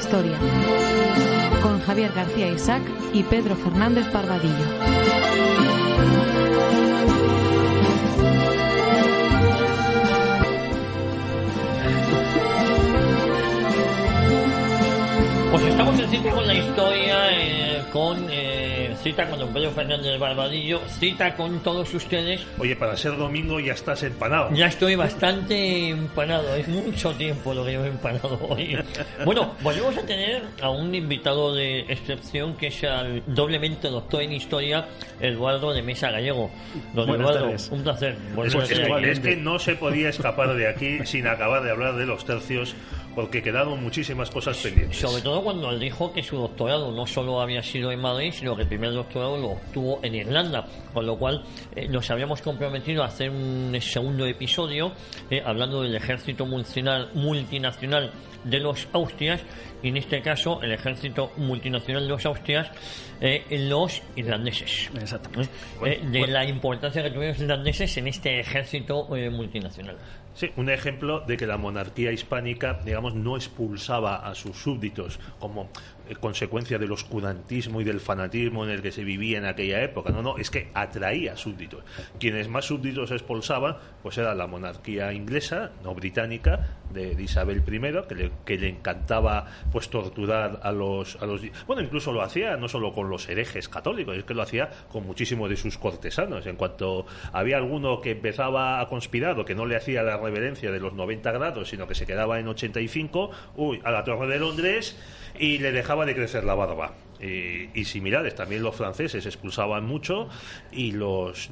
Historia, con Javier García Isaac y Pedro Fernández Barbadillo. Pues estamos en Cita con la Historia, con Cita con don Pedro Fernández Barbadillo, cita con todos ustedes. Oye, para ser domingo ya estás empanado. Ya estoy bastante empanado, es mucho tiempo lo que llevo empanado hoy. Bueno, volvemos a tener a un invitado de excepción, que es el doblemente doctor en Historia, Eduardo de Mesa Gallego. Don Eduardo, tardes. un placer. Es que no se podía escapar de aquí sin acabar de hablar de los tercios, porque quedaron muchísimas cosas pendientes. Sobre todo cuando él dijo que su doctorado no solo había sido en Madrid, sino que el primer doctorado lo obtuvo en Irlanda, con lo cual nos habíamos comprometido a hacer un segundo episodio hablando del ejército multinacional de los Austrias, y en este caso el ejército multinacional de los Austrias, los irlandeses. Exactamente. La importancia que tuvieron los irlandeses en este ejército multinacional. Sí, un ejemplo de que la monarquía hispánica, digamos, no expulsaba a sus súbditos como consecuencia del oscurantismo y del fanatismo en el que se vivía en aquella época. No, es que atraía súbditos. Quienes más súbditos expulsaban, pues era la monarquía inglesa, no británica, de Isabel I, que le encantaba pues torturar a los... Bueno, incluso lo hacía no solo con los herejes católicos, es que lo hacía con muchísimos de sus cortesanos. En cuanto había alguno que empezaba a conspirar o que no le hacía la reverencia de los 90 grados, sino que se quedaba en 85, a la Torre de Londres, y le dejaba de crecer la barba. Y similares, también los franceses expulsaban mucho, y los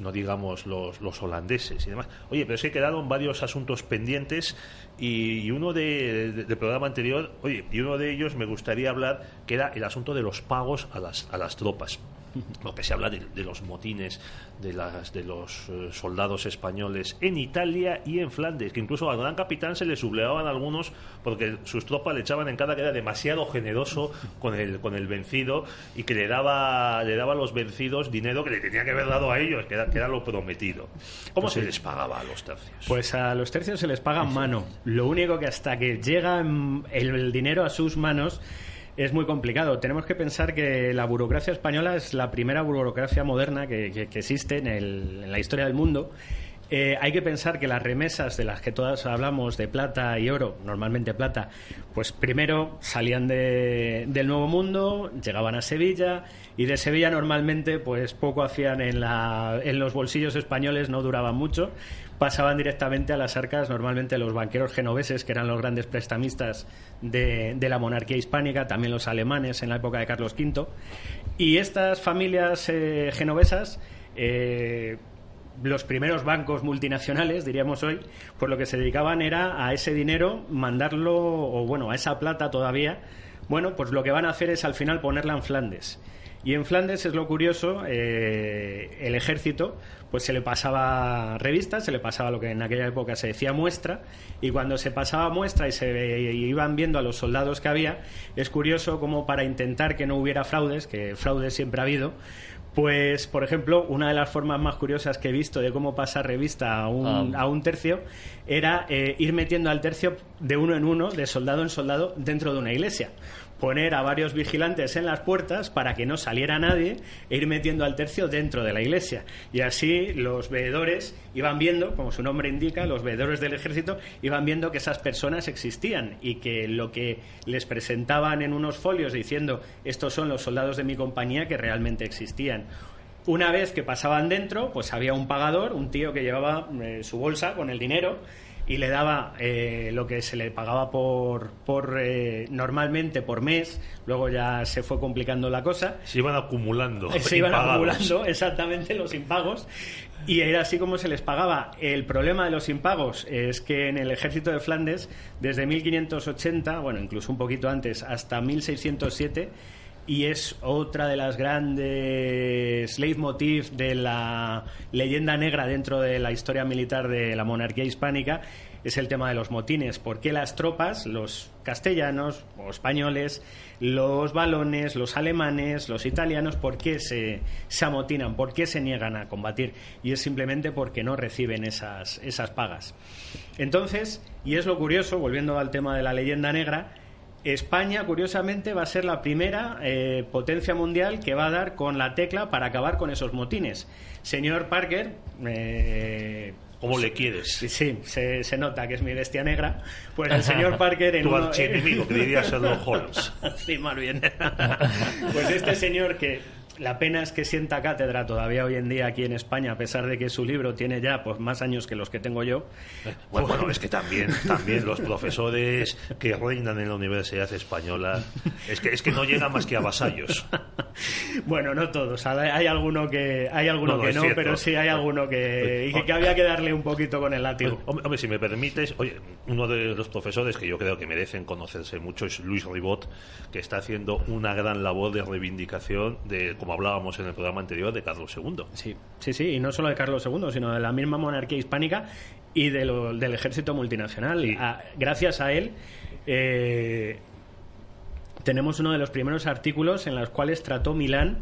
holandeses y demás. Oye, pero es que quedaron varios asuntos pendientes, y uno del programa anterior, y uno de ellos me gustaría hablar, que era el asunto de los pagos a las tropas. Lo que se habla de los motines de los soldados españoles en Italia y en Flandes, que incluso al gran capitán se le sublevaban algunos porque sus tropas le echaban en cara que era demasiado generoso con el vencido, y que le daba a los vencidos dinero que le tenía que haber dado a ellos, que era lo prometido. ¿Cómo se les pagaba a los tercios? Pues a los tercios se les paga en mano. Lo único que hasta que llega el dinero a sus manos es muy complicado. Tenemos que pensar que la burocracia española es la primera burocracia moderna que existe en la historia del mundo. Hay que pensar que las remesas de las que todas hablamos, de plata y oro, normalmente plata, pues primero salían del Nuevo Mundo, llegaban a Sevilla, y de Sevilla normalmente pues poco hacían en los bolsillos españoles, no duraban mucho, pasaban directamente a las arcas, normalmente los banqueros genoveses, que eran los grandes prestamistas de la monarquía hispánica, también los alemanes en la época de Carlos V, y estas familias genovesas, los primeros bancos multinacionales, diríamos hoy, pues lo que se dedicaban era a ese dinero mandarlo, o bueno, a esa plata todavía, bueno, pues lo que van a hacer es al final ponerla en Flandes. Y en Flandes es lo curioso, el ejército pues se le pasaba revistas, se le pasaba lo que en aquella época se decía muestra, y cuando se pasaba muestra y se iban viendo a los soldados que había, es curioso como para intentar que no hubiera fraudes, que fraudes siempre ha habido, pues, por ejemplo, una de las formas más curiosas que he visto de cómo pasar revista a un tercio era ir metiendo al tercio de uno en uno, de soldado en soldado, dentro de una iglesia. Poner a varios vigilantes en las puertas para que no saliera nadie, e ir metiendo al tercio dentro de la iglesia. Y así los veedores iban viendo, como su nombre indica, los veedores del ejército iban viendo que esas personas existían, y que lo que les presentaban en unos folios diciendo estos son los soldados de mi compañía, que realmente existían. Una vez que pasaban dentro, pues había un pagador, un tío que llevaba su bolsa con el dinero, y le daba lo que se le pagaba normalmente por mes. Luego ya se fue complicando la cosa. Se iban acumulando. Se iban acumulando, exactamente, los impagos. Y era así como se les pagaba. El problema de los impagos es que en el ejército de Flandes, desde 1580, bueno, incluso un poquito antes, hasta 1607, y es otra de las grandes leitmotiv de la leyenda negra dentro de la historia militar de la monarquía hispánica, es el tema de los motines. ¿Por qué las tropas, los castellanos o españoles, los valones, los alemanes, los italianos, por qué se amotinan, por qué se niegan a combatir? Y es simplemente porque no reciben esas pagas. Entonces, y es lo curioso, volviendo al tema de la leyenda negra, España, curiosamente, va a ser la primera potencia mundial que va a dar con la tecla para acabar con esos motines. Señor Parker... ¿Cómo le quieres? Sí, se nota que es mi bestia negra. Pues el señor Parker... Tu archienemigo, que diría Sherlock Holmes. Sí, más bien. Pues este señor que... La pena es que sienta cátedra todavía hoy en día aquí en España, a pesar de que su libro tiene ya pues más años que los que tengo yo. Bueno, es que también los profesores que reinan en la Universidad Española es que no llegan más que a vasallos. Bueno, no todos. Hay alguno que no, cierto. pero sí hay alguno que había que darle un poquito con el látigo. Hombre, si me permites, oye, uno de los profesores que yo creo que merecen conocerse mucho es Luis Ribot, que está haciendo una gran labor de reivindicación de, como hablábamos en el programa anterior, de Carlos II. Sí, y no solo de Carlos II, sino de la misma monarquía hispánica y del ejército multinacional. Sí. Gracias a él tenemos uno de los primeros artículos en los cuales trató Milán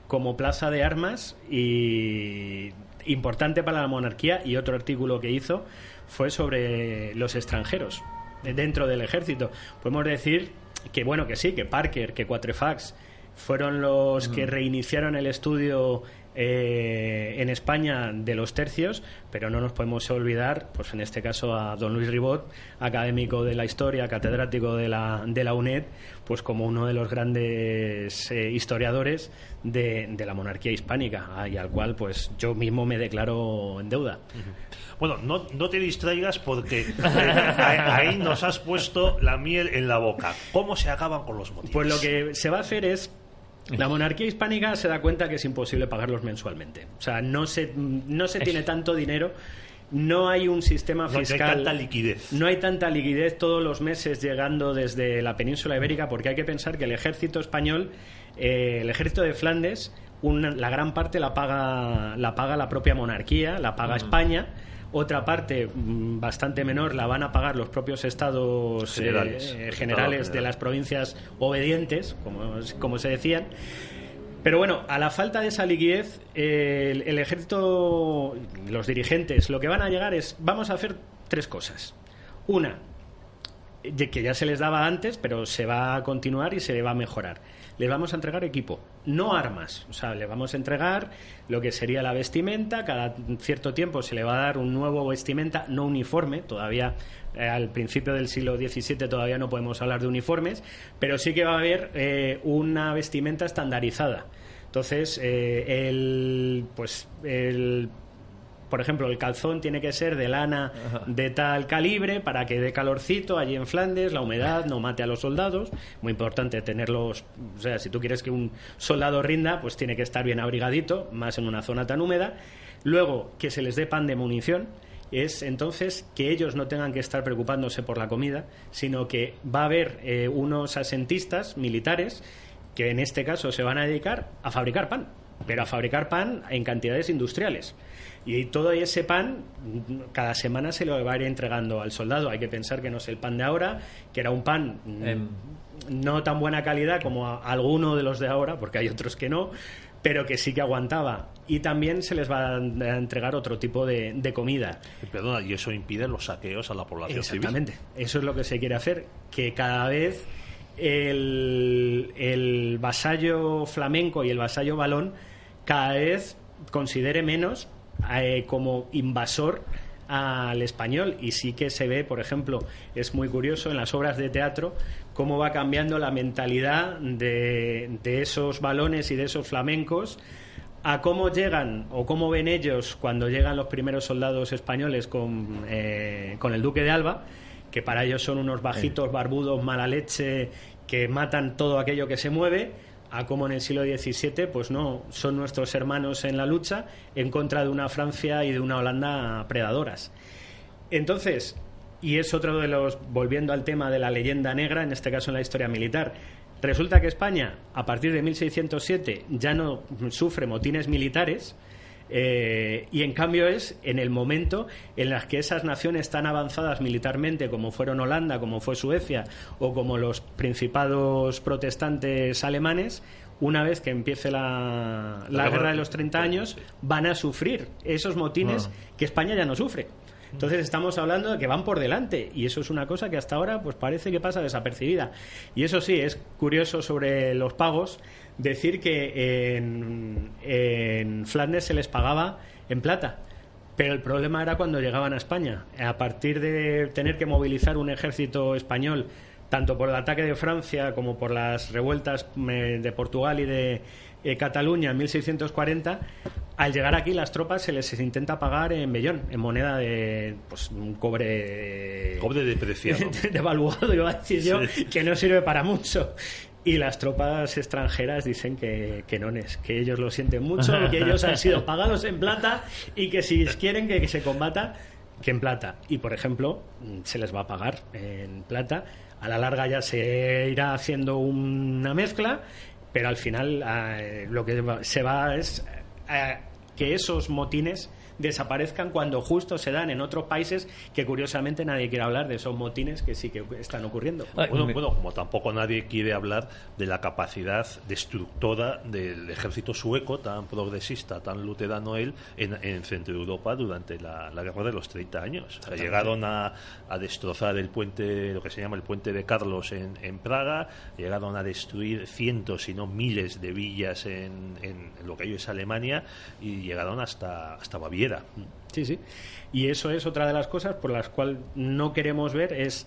como plaza de armas y importante para la monarquía, y otro artículo que hizo fue sobre los extranjeros dentro del ejército. Podemos decir que bueno, que sí, que Parker, que Quatrefages fueron los que reiniciaron el estudio en España de los tercios, pero no nos podemos olvidar, pues en este caso, a don Luis Ribot, académico de la historia, catedrático de la UNED, pues como uno de los grandes historiadores de la monarquía hispánica, y al cual pues yo mismo me declaro en deuda. Bueno, no te distraigas porque ahí nos has puesto la miel en la boca. ¿Cómo se acaban con los motines? Pues lo que se va a hacer es... La monarquía hispánica se da cuenta que es imposible pagarlos mensualmente. O sea, no se tiene tanto dinero, no hay un sistema fiscal... No hay tanta liquidez. No hay tanta liquidez todos los meses llegando desde la península ibérica, porque hay que pensar que el ejército español, el ejército de Flandes, la gran parte la paga la propia monarquía, la paga España. Otra parte bastante menor la van a pagar los propios estados generales de las provincias obedientes, como se decían. Pero bueno, a la falta de esa liquidez, el ejército, los dirigentes, lo que van a llegar es: vamos a hacer tres cosas. Una, que ya se les daba antes, pero se va a continuar y se va a mejorar. Les vamos a entregar equipo, no armas. O sea, les vamos a entregar lo que sería la vestimenta. Cada cierto tiempo se le va a dar un nuevo vestimenta, no uniforme. Todavía, al principio del siglo XVII, todavía no podemos hablar de uniformes, pero sí que va a haber una vestimenta estandarizada. Entonces, por ejemplo, el calzón tiene que ser de lana de tal calibre para que dé calorcito allí en Flandes, la humedad no mate a los soldados. Muy importante tenerlos, o sea, si tú quieres que un soldado rinda, pues tiene que estar bien abrigadito, más en una zona tan húmeda. Luego, que se les dé pan de munición. Es entonces que ellos no tengan que estar preocupándose por la comida, sino que va a haber unos asentistas militares que en este caso se van a dedicar a fabricar pan, pero a fabricar pan en cantidades industriales. Y todo ese pan cada semana se lo va a ir entregando al soldado. Hay que pensar que no es el pan de ahora, que era un pan no tan buena calidad como alguno de los de ahora, porque hay otros que no, pero que sí que aguantaba. Y también se les va a entregar otro tipo de comida. Perdona, y eso impide los saqueos a la población civil. Exactamente, eso es lo que se quiere hacer, que cada vez el vasallo flamenco y el vasallo valón cada vez considere menos como invasor al español. Y sí que se ve, por ejemplo, es muy curioso en las obras de teatro cómo va cambiando la mentalidad de esos valones y de esos flamencos a cómo llegan o cómo ven ellos cuando llegan los primeros soldados españoles con el duque de Alba, que para ellos son unos bajitos, barbudos, mala leche, que matan todo aquello que se mueve, a como en el siglo XVII, pues no, son nuestros hermanos en la lucha en contra de una Francia y de una Holanda predadoras. Entonces, y es otro de los, volviendo al tema de la leyenda negra, en este caso en la historia militar, resulta que España, a partir de 1607, ya no sufre motines militares, y en cambio es en el momento en las que esas naciones tan avanzadas militarmente como fueron Holanda, como fue Suecia o como los principados protestantes alemanes, una vez que empiece la guerra de los 30 años, van a sufrir esos motines que España ya no sufre. Entonces estamos hablando de que van por delante, y eso es una cosa que hasta ahora pues parece que pasa desapercibida. Y eso sí, es curioso sobre los pagos decir que en Flandes se les pagaba en plata. Pero el problema era cuando llegaban a España. A partir de tener que movilizar un ejército español, tanto por el ataque de Francia como por las revueltas de Portugal y de Cataluña en 1640, al llegar aquí las tropas se les intenta pagar en vellón, en moneda de pues un cobre depreciado, devaluado, iba a decir yo, sí, que no sirve para mucho. Y las tropas extranjeras dicen que no es, que ellos lo sienten mucho, que ellos han sido pagados en plata y que si quieren que se combata, que en plata. Y, por ejemplo, se les va a pagar en plata. A la larga ya se irá haciendo una mezcla, pero al final lo que se va es que esos motines desaparezcan cuando justo se dan en otros países que curiosamente nadie quiere hablar de esos motines que sí que están ocurriendo. Bueno, como tampoco nadie quiere hablar de la capacidad destructora del ejército sueco, tan progresista, tan luterano él, en Centro Europa durante la guerra de los 30 años. O sea, llegaron a destrozar el puente, lo que se llama el puente de Carlos en Praga, llegaron a destruir cientos, si no miles de villas en lo que hoy es Alemania, y llegaron hasta Baviera. Sí, sí. Y eso es otra de las cosas por las cuales no queremos ver, es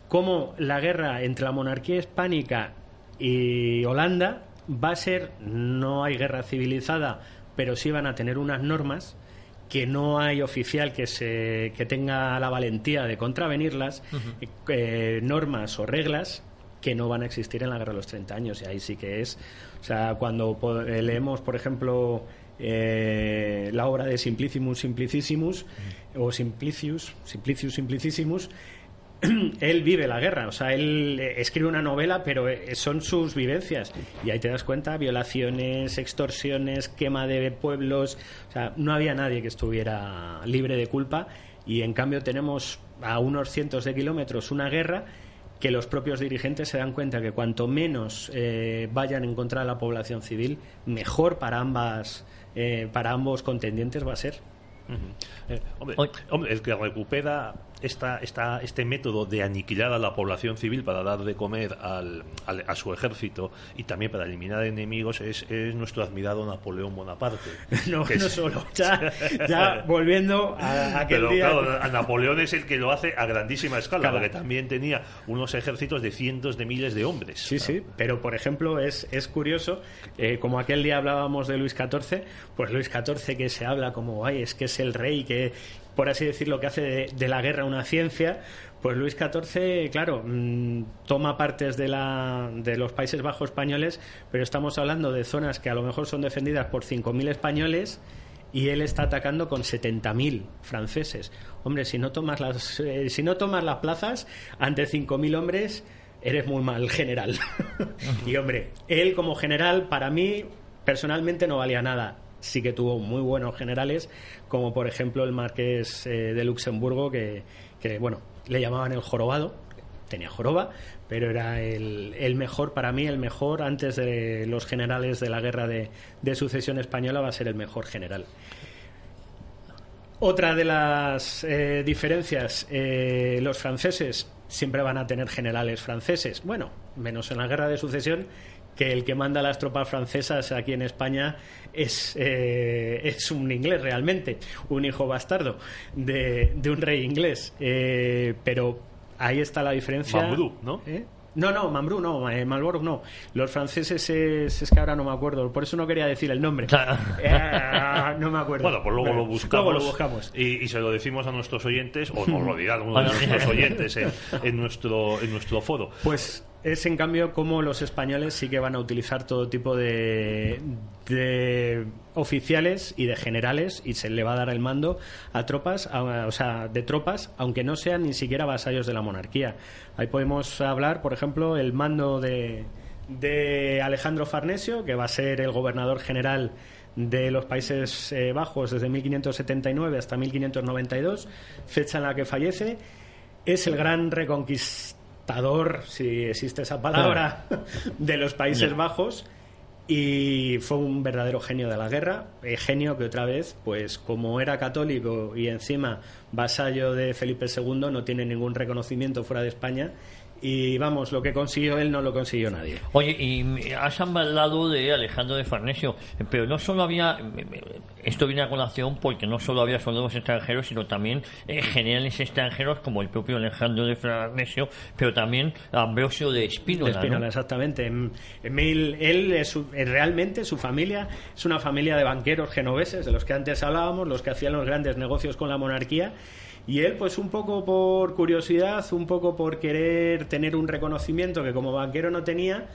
cómo la guerra entre la monarquía hispánica y Holanda va a ser, no hay guerra civilizada, pero sí van a tener unas normas que no hay oficial que tenga la valentía de contravenirlas, normas o reglas que no van a existir en la guerra de los 30 años. Y ahí sí que es, o sea, cuando leemos, por ejemplo, la obra de Simplicius Simplicissimus o Simplicius Simplicissimus, él vive la guerra, o sea, él escribe una novela, pero son sus vivencias, y ahí te das cuenta, violaciones, extorsiones, quema de pueblos, o sea, no había nadie que estuviera libre de culpa, y en cambio tenemos a unos cientos de kilómetros una guerra que los propios dirigentes se dan cuenta que cuanto menos vayan en contra de la población civil, mejor para ambos contendientes va a ser. Hombre, el que recupera este método de aniquilar a la población civil para dar de comer a su ejército y también para eliminar enemigos es nuestro admirado Napoleón Bonaparte. No solo, ya volviendo a aquel pero día. claro, a Napoleón es el que lo hace a grandísima escala, Claro. porque también tenía unos ejércitos de cientos de miles de hombres. Sí, sí, pero por ejemplo es curioso, como aquel día hablábamos de Luis XIV, pues Luis XIV que se habla como, ay, es que es el rey que, por así decirlo, que hace de la guerra una ciencia, pues Luis XIV, claro, toma partes de los Países Bajos españoles, pero estamos hablando de zonas que a lo mejor son defendidas por 5.000 españoles y él está atacando con 70.000 franceses. Hombre, si no tomas las plazas ante 5.000 hombres, eres muy mal general. Y hombre, él como general, para mí, personalmente no valía nada. Sí que tuvo muy buenos generales, como por ejemplo el marqués de Luxemburgo, que bueno, le llamaban el jorobado, tenía joroba, pero era el mejor, para mí el mejor, antes de los generales de la guerra de sucesión española, va a ser el mejor general. Otra de las diferencias, los franceses siempre van a tener generales franceses, bueno, menos en la guerra de sucesión, que el que manda las tropas francesas aquí en España es un inglés realmente, un hijo bastardo de un rey inglés, pero ahí está la diferencia. Mambrú, ¿no? No, Mambrú no, Marlborough no. Los franceses es que ahora no me acuerdo, por eso no quería decir el nombre. No me acuerdo. Bueno, pues luego lo buscamos. Y se lo decimos a nuestros oyentes, o nos lo dirán uno de nuestros oyentes en nuestro foro. Pues es en cambio como los españoles sí que van a utilizar todo tipo de oficiales y de generales, y se le va a dar el mando a tropas, de tropas, aunque no sean ni siquiera vasallos de la monarquía. Ahí podemos hablar, por ejemplo, el mando de Alejandro Farnesio, que va a ser el gobernador general de los Países Bajos desde 1579 hasta 1592, fecha en la que fallece. Es el gran reconquistador, si existe esa palabra, de los Países Bajos, y fue un verdadero genio de la guerra, genio que otra vez, pues como era católico y encima vasallo de Felipe II, no tiene ningún reconocimiento fuera de España. Y vamos, lo que consiguió él no lo consiguió nadie. Oye, y has hablado de Alejandro de Farnesio, pero no solo había, esto viene a colación porque no solo había soldados extranjeros, sino también generales extranjeros como el propio Alejandro de Farnesio, pero también Ambrosio de Spínola. De Spínola, ¿no? Exactamente. Realmente su familia es una familia de banqueros genoveses, de los que antes hablábamos, los que hacían los grandes negocios con la monarquía. Y él, pues un poco por curiosidad, un poco por querer tener un reconocimiento que como banquero no tenía,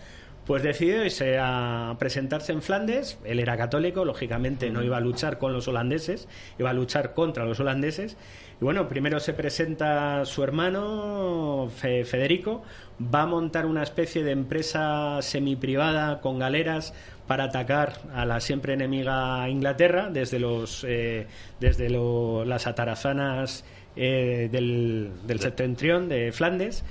pues decidió irse a presentarse en Flandes. Él era católico, lógicamente no iba a luchar con los holandeses, iba a luchar contra los holandeses. Y bueno, primero se presenta su hermano Federico, va a montar una especie de empresa semiprivada con galeras para atacar a la siempre enemiga Inglaterra desde las atarazanas del septentrión de Flandes.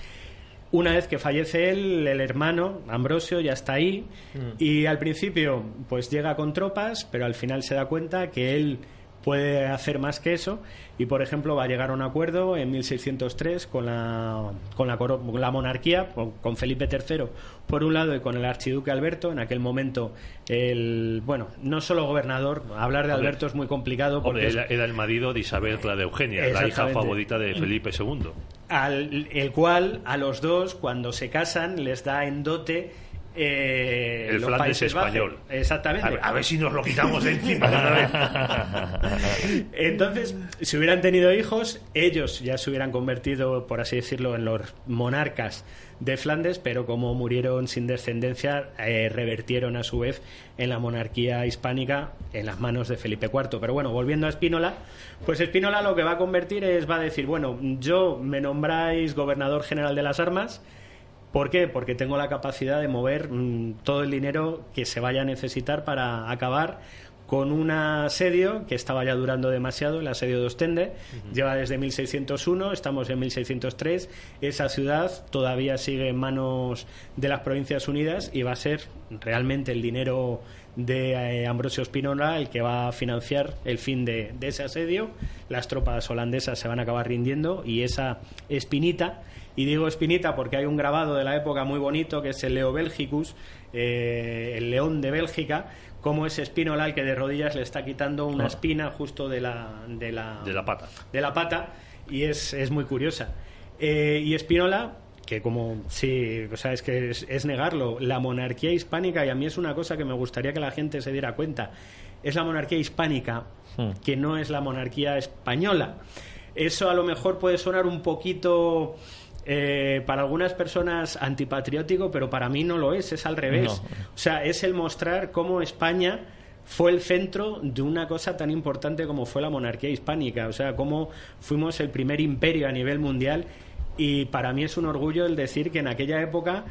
Una vez que fallece él, el hermano Ambrosio ya está ahí y al principio pues llega con tropas, pero al final se da cuenta que él puede hacer más que eso y, por ejemplo, va a llegar a un acuerdo en 1603 con la monarquía, con Felipe III por un lado y con el archiduque Alberto, en aquel momento no solo gobernador, hablar de Alberto es muy complicado porque era el marido de Isabel la de Eugenia, la hija favorita de Felipe II, el cual a los dos, cuando se casan, les da en dote el Flandes español. Exactamente. A ver si nos lo quitamos de encima. Entonces, si hubieran tenido hijos, ellos ya se hubieran convertido, por así decirlo, en los monarcas de Flandes, pero como murieron sin descendencia, revertieron a su vez en la monarquía hispánica en las manos de Felipe IV. Pero bueno, volviendo a Spínola, pues Spínola lo que va a convertir va a decir, bueno, yo me nombráis gobernador general de las armas. ¿Por qué? Porque tengo la capacidad de mover todo el dinero que se vaya a necesitar para acabar con un asedio que estaba ya durando demasiado, el asedio de Ostende. Lleva desde 1601, estamos en 1603. Esa ciudad todavía sigue en manos de las Provincias Unidas y va a ser realmente el dinero de Ambrosio Spínola el que va a financiar el fin de ese asedio. Las tropas holandesas se van a acabar rindiendo y esa espinita. Y digo espinita porque hay un grabado de la época muy bonito que es el Leo Belgicus, el león de Bélgica, como es Spínola el que de rodillas le está quitando una espina justo de la pata, y es muy curiosa. Y Spínola, que como sí, o sea, es que es negarlo, la monarquía hispánica, y a mí es una cosa que me gustaría que la gente se diera cuenta, es la monarquía hispánica, que no es la monarquía española. Eso a lo mejor puede sonar un poquito para algunas personas antipatriótico, pero para mí no lo es al revés. No. O sea, es el mostrar cómo España fue el centro de una cosa tan importante como fue la monarquía hispánica, o sea, cómo fuimos el primer imperio a nivel mundial, y para mí es un orgullo el decir que en aquella época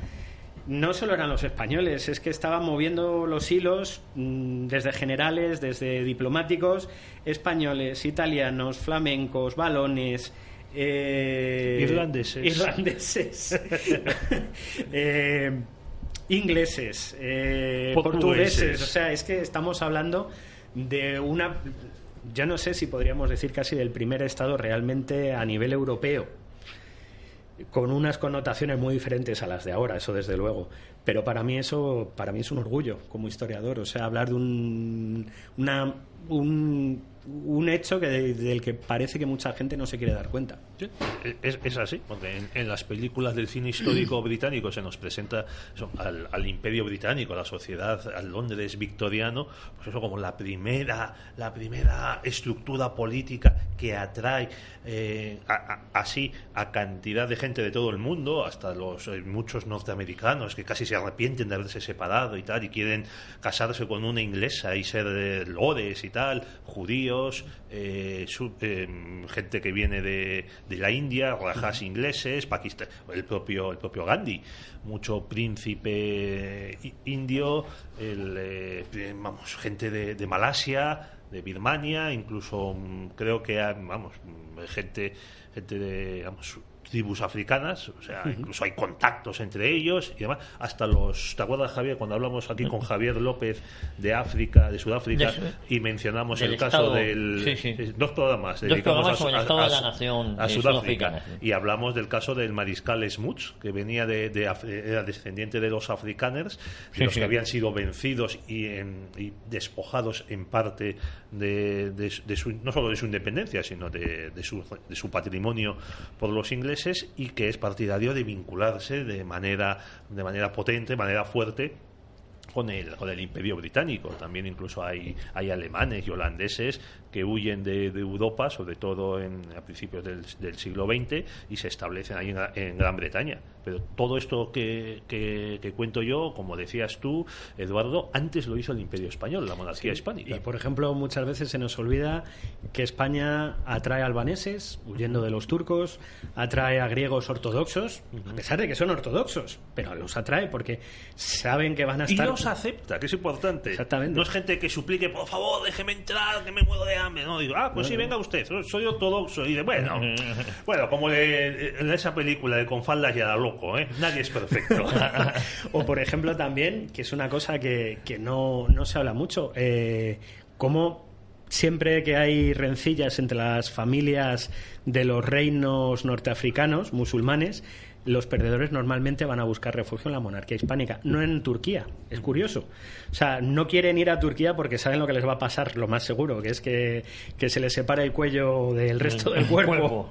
no solo eran los españoles, es que estaban moviendo los hilos desde generales, desde diplomáticos, españoles, italianos, flamencos, valones, irlandeses ingleses, portugueses. O sea, es que estamos hablando de yo no sé si podríamos decir casi del primer estado realmente a nivel europeo, con unas connotaciones muy diferentes a las de ahora, eso desde luego, pero para mí es un orgullo como historiador, o sea, hablar de un hecho del que parece que mucha gente no se quiere dar cuenta. Sí, es así, porque en las películas del cine histórico británico se nos presenta eso, al Imperio Británico, a la sociedad, al Londres victoriano, pues eso como la primera estructura política que atrae así a cantidad de gente de todo el mundo, hasta muchos norteamericanos que casi se arrepienten de haberse separado y tal, y quieren casarse con una inglesa y ser lores y tal, judíos, gente que viene de la India, rajas ingleses, Pakistán, el propio Gandhi, mucho príncipe indio, gente de Malasia, de Birmania, incluso creo que gente de tribus africanas, o sea, incluso hay contactos entre ellos y demás, hasta ¿te acuerdas, Javier, cuando hablamos aquí con Javier López de África, de Sudáfrica, y mencionamos el caso del 2 programas dedicados sobre el estado de la nación a Sudáfrica, y hablamos del caso del mariscal Smuts, que venía era descendiente de los afrikaners, los que habían sido vencidos y despojados en parte de su, no solo de su independencia, sino de su patrimonio por los ingleses, y que es partidario de vincularse de manera potente, de manera fuerte con el Imperio Británico. También incluso hay alemanes y holandeses que huyen de Europa, sobre todo a principios del siglo XX, y se establecen ahí en Gran Bretaña. Pero todo esto que cuento yo, como decías tú, Eduardo, antes lo hizo el Imperio Español, la monarquía hispánica. Y, por ejemplo, muchas veces se nos olvida que España atrae albaneses, huyendo de los turcos, atrae a griegos ortodoxos, a pesar de que son ortodoxos, pero los atrae porque saben que van a estar... Y los acepta, que es importante. Exactamente. No es gente que suplique, por favor, déjeme entrar, que me muero de hambre. No, digo, pues sí, venga usted, soy ortodoxo. Y dice, bueno, como en esa película de Con faldas y a la loco, nadie es perfecto. O, por ejemplo, también, que es una cosa que no se habla mucho, cómo siempre que hay rencillas entre las familias de los reinos norteafricanos, musulmanes, los perdedores normalmente van a buscar refugio en la monarquía hispánica, no en Turquía. Es curioso. O sea, no quieren ir a Turquía porque saben lo que les va a pasar, lo más seguro, que es que se les separe el cuello del resto del cuerpo.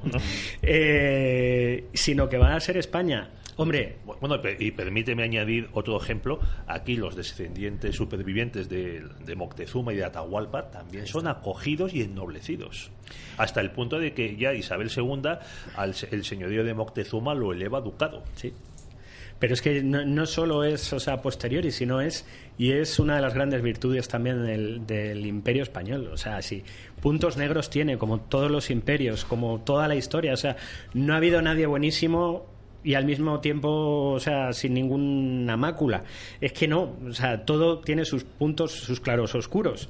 Sino que van a ser España. Hombre, bueno, y permíteme añadir otro ejemplo. Aquí los descendientes supervivientes de Moctezuma y de Atahualpa también son acogidos y ennoblecidos, hasta el punto de que ya Isabel II, el señorío de Moctezuma, lo eleva a ducado. Sí. Pero es que no solo es, posteriori, sino es una de las grandes virtudes también del Imperio Español. O sea, sí, puntos negros tiene, como todos los imperios, como toda la historia. O sea, no ha habido nadie buenísimo y al mismo tiempo, sin ninguna mácula. Es que no, todo tiene sus puntos, sus claros oscuros.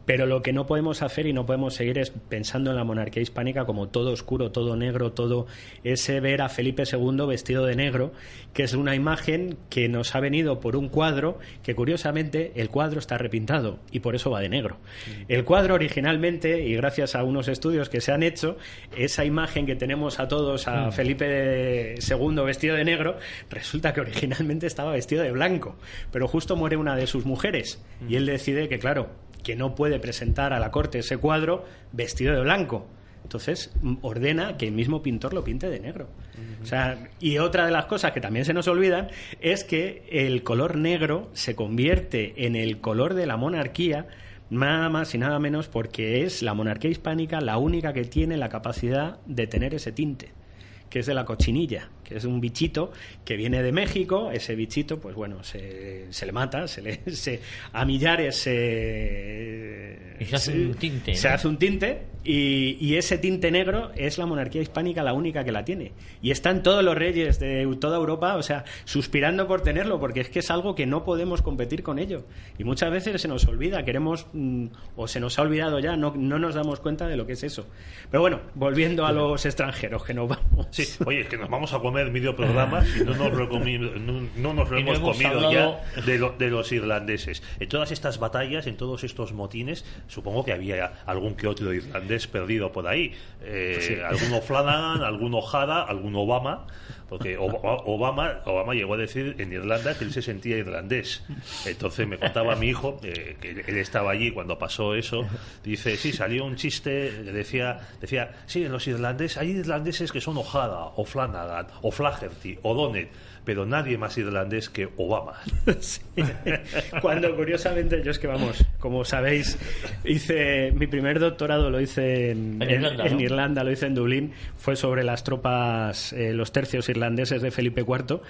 Pero lo que no podemos hacer y no podemos seguir es pensando en la monarquía hispánica como todo oscuro, todo negro, todo ese ver a Felipe II vestido de negro, que es una imagen que nos ha venido por un cuadro que, curiosamente, el cuadro está repintado y por eso va de negro. El cuadro originalmente, y gracias a unos estudios que se han hecho, esa imagen que tenemos a todos a Felipe II vestido de negro, resulta que originalmente estaba vestido de blanco, pero justo muere una de sus mujeres y él decide que, claro, que no puede presentar a la corte ese cuadro vestido de blanco. Entonces ordena que el mismo pintor lo pinte de negro. Y otra de las cosas que también se nos olvidan es que el color negro se convierte en el color de la monarquía, nada más y nada menos porque es la monarquía hispánica la única que tiene la capacidad de tener ese tinte, que es de la cochinilla, que es un bichito que viene de México. Ese bichito, pues bueno, se le mata, a millares se hace un tinte, ¿no? Se hace un tinte, y ese tinte negro es la monarquía hispánica la única que la tiene. Y están todos los reyes de toda Europa, suspirando por tenerlo, porque es que es algo que no podemos competir con ello. Y muchas veces se nos olvida, o se nos ha olvidado ya, no nos damos cuenta de lo que es eso. Pero bueno, volviendo a los extranjeros, que nos vamos. Sí, oye, es que nos vamos a comer medio programa y no nos lo hemos comido ya de los irlandeses. En todas estas batallas, en todos estos motines, supongo que había algún que otro irlandés perdido por ahí. Alguno Flanagan, alguno Ojada, alguno Obama, porque Obama llegó a decir en Irlanda que él se sentía irlandés. Entonces me contaba mi hijo, que él estaba allí cuando pasó eso, dice, sí, salió un chiste que decía, sí, en los irlandeses hay irlandeses que son Ojada, o Flanagan, o Flaherty, o Donnet, pero nadie más irlandés que Obama. Sí. Cuando, curiosamente, yo es que, como sabéis, hice mi primer doctorado, lo hice en Irlanda, lo hice en Dublín, fue sobre las tropas, los tercios irlandeses de Felipe IV.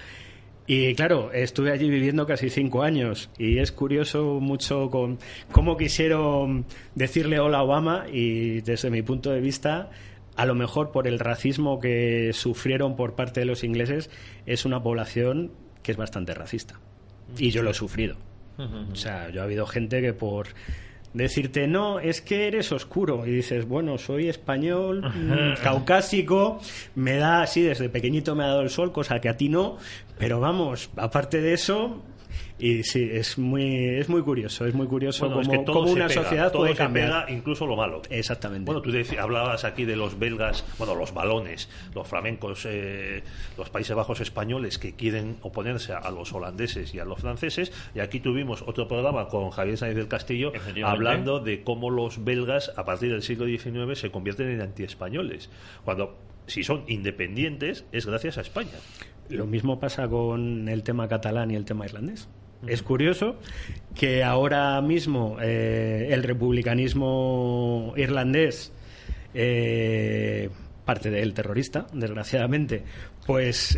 Y claro, estuve allí viviendo casi 5 años y es curioso mucho con cómo quisieron decirle hola a Obama, y desde mi punto de vista, a lo mejor por el racismo que sufrieron por parte de los ingleses, es una población que es bastante racista. Y yo lo he sufrido. Yo ha habido gente que por decirte, no, es que eres oscuro. Y dices, bueno, soy español, caucásico, me da así, desde pequeñito me ha dado el sol, cosa que a ti no, pero vamos, aparte de eso... Y sí, es muy curioso, bueno, cómo una sociedad puede cambiar. Pega, incluso lo malo. Exactamente. Bueno, tú hablabas aquí de los belgas, bueno, los valones, los flamencos, los Países Bajos españoles que quieren oponerse a los holandeses y a los franceses, y aquí tuvimos otro programa con Javier Sáenz del Castillo hablando de cómo los belgas a partir del siglo XIX se convierten en antiespañoles, cuando si son independientes es gracias a España. Lo mismo pasa con el tema catalán y el tema irlandés. Es curioso que ahora mismo el republicanismo irlandés, parte del terrorista, desgraciadamente, pues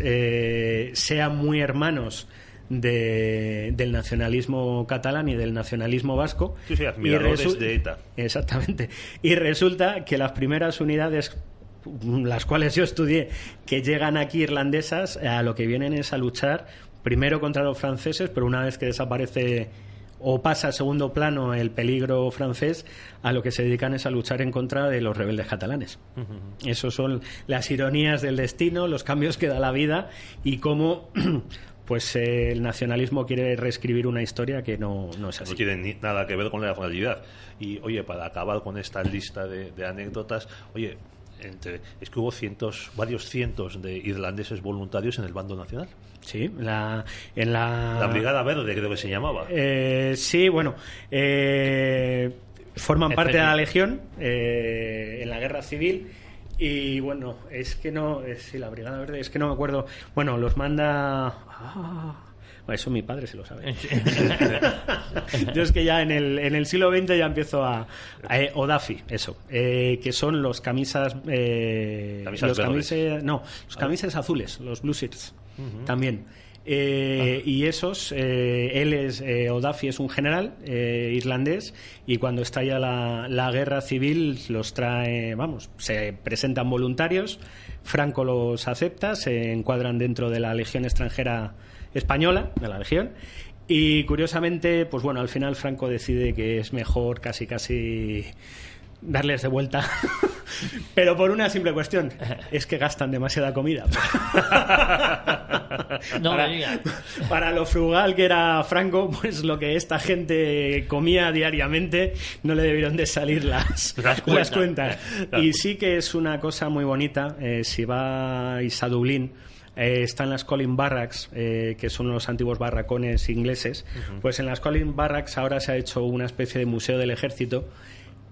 sean muy hermanos del nacionalismo catalán y del nacionalismo vasco. Sí, admiradores de ETA. Exactamente. Y resulta que las primeras unidades, las cuales yo estudié, que llegan aquí irlandesas, a lo que vienen es a luchar primero contra los franceses, pero una vez que desaparece o pasa a segundo plano el peligro francés, a lo que se dedican es a luchar en contra de los rebeldes catalanes. Esos son las ironías del destino, los cambios que da la vida y cómo pues el nacionalismo quiere reescribir una historia que no es así. No tiene nada que ver con la realidad. Y oye, para acabar con esta lista de anécdotas, oye, es que hubo varios cientos de irlandeses voluntarios en el bando nacional. Sí, la Brigada Verde, creo que se llamaba. Sí, bueno, forman parte de la Legión en la Guerra Civil. Y bueno, es que no, sí, la Brigada Verde, es que no me acuerdo. Bueno, los manda. Eso mi padre se lo sabe. Yo es que ya en el siglo XX ya empiezo a Odafi, eso, que son los camisas camisas azules, los blue shirts, también. Y esos, él es Odafi, es un general irlandés, y cuando estalla la guerra civil los trae, se presentan voluntarios, Franco los acepta, se encuadran dentro de la Legión extranjera española, de la Legión, y curiosamente, pues bueno, al final Franco decide que es mejor casi darles de vuelta, pero por una simple cuestión, es que gastan demasiada comida. Para lo frugal que era Franco, pues lo que esta gente comía diariamente no le debieron de salir las cuentas. Y sí que es una cosa muy bonita, si vais a Dublín, están las Colin Barracks, que son los antiguos barracones ingleses. Pues en las Colin Barracks ahora se ha hecho una especie de museo del ejército.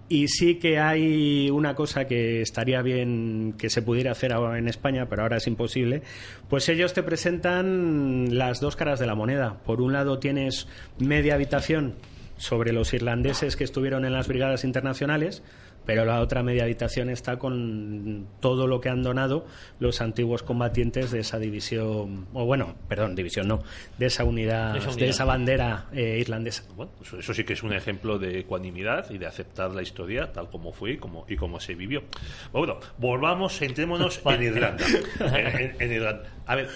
Y sí que hay una cosa que estaría bien que se pudiera hacer en España, pero ahora es imposible. Pues ellos te presentan las dos caras de la moneda. Por un lado tienes media habitación sobre los irlandeses que estuvieron en las brigadas internacionales, pero la otra media habitación está con todo lo que han donado los antiguos combatientes de esa división, de esa unidad, de esa bandera irlandesa. Bueno, eso sí que es un ejemplo de ecuanimidad y de aceptar la historia tal como fue y como se vivió. Bueno, centrémonos en Irlanda. en Irlanda. A ver,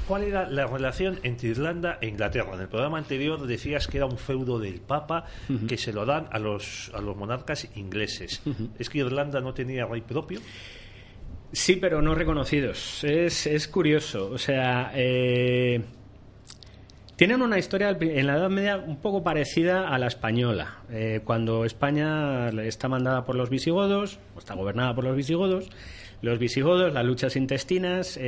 ¿cuál era la relación entre Irlanda e Inglaterra? En el programa anterior decías que era un feudo del Papa que se lo dan a los monarcas ingleses. ¿Es que Irlanda no tenía rey propio? Sí, pero no reconocidos. Es curioso. O sea, tienen una historia en la Edad Media un poco parecida a la española. Cuando España está mandada por los visigodos, o está gobernada por los visigodos, las luchas intestinas,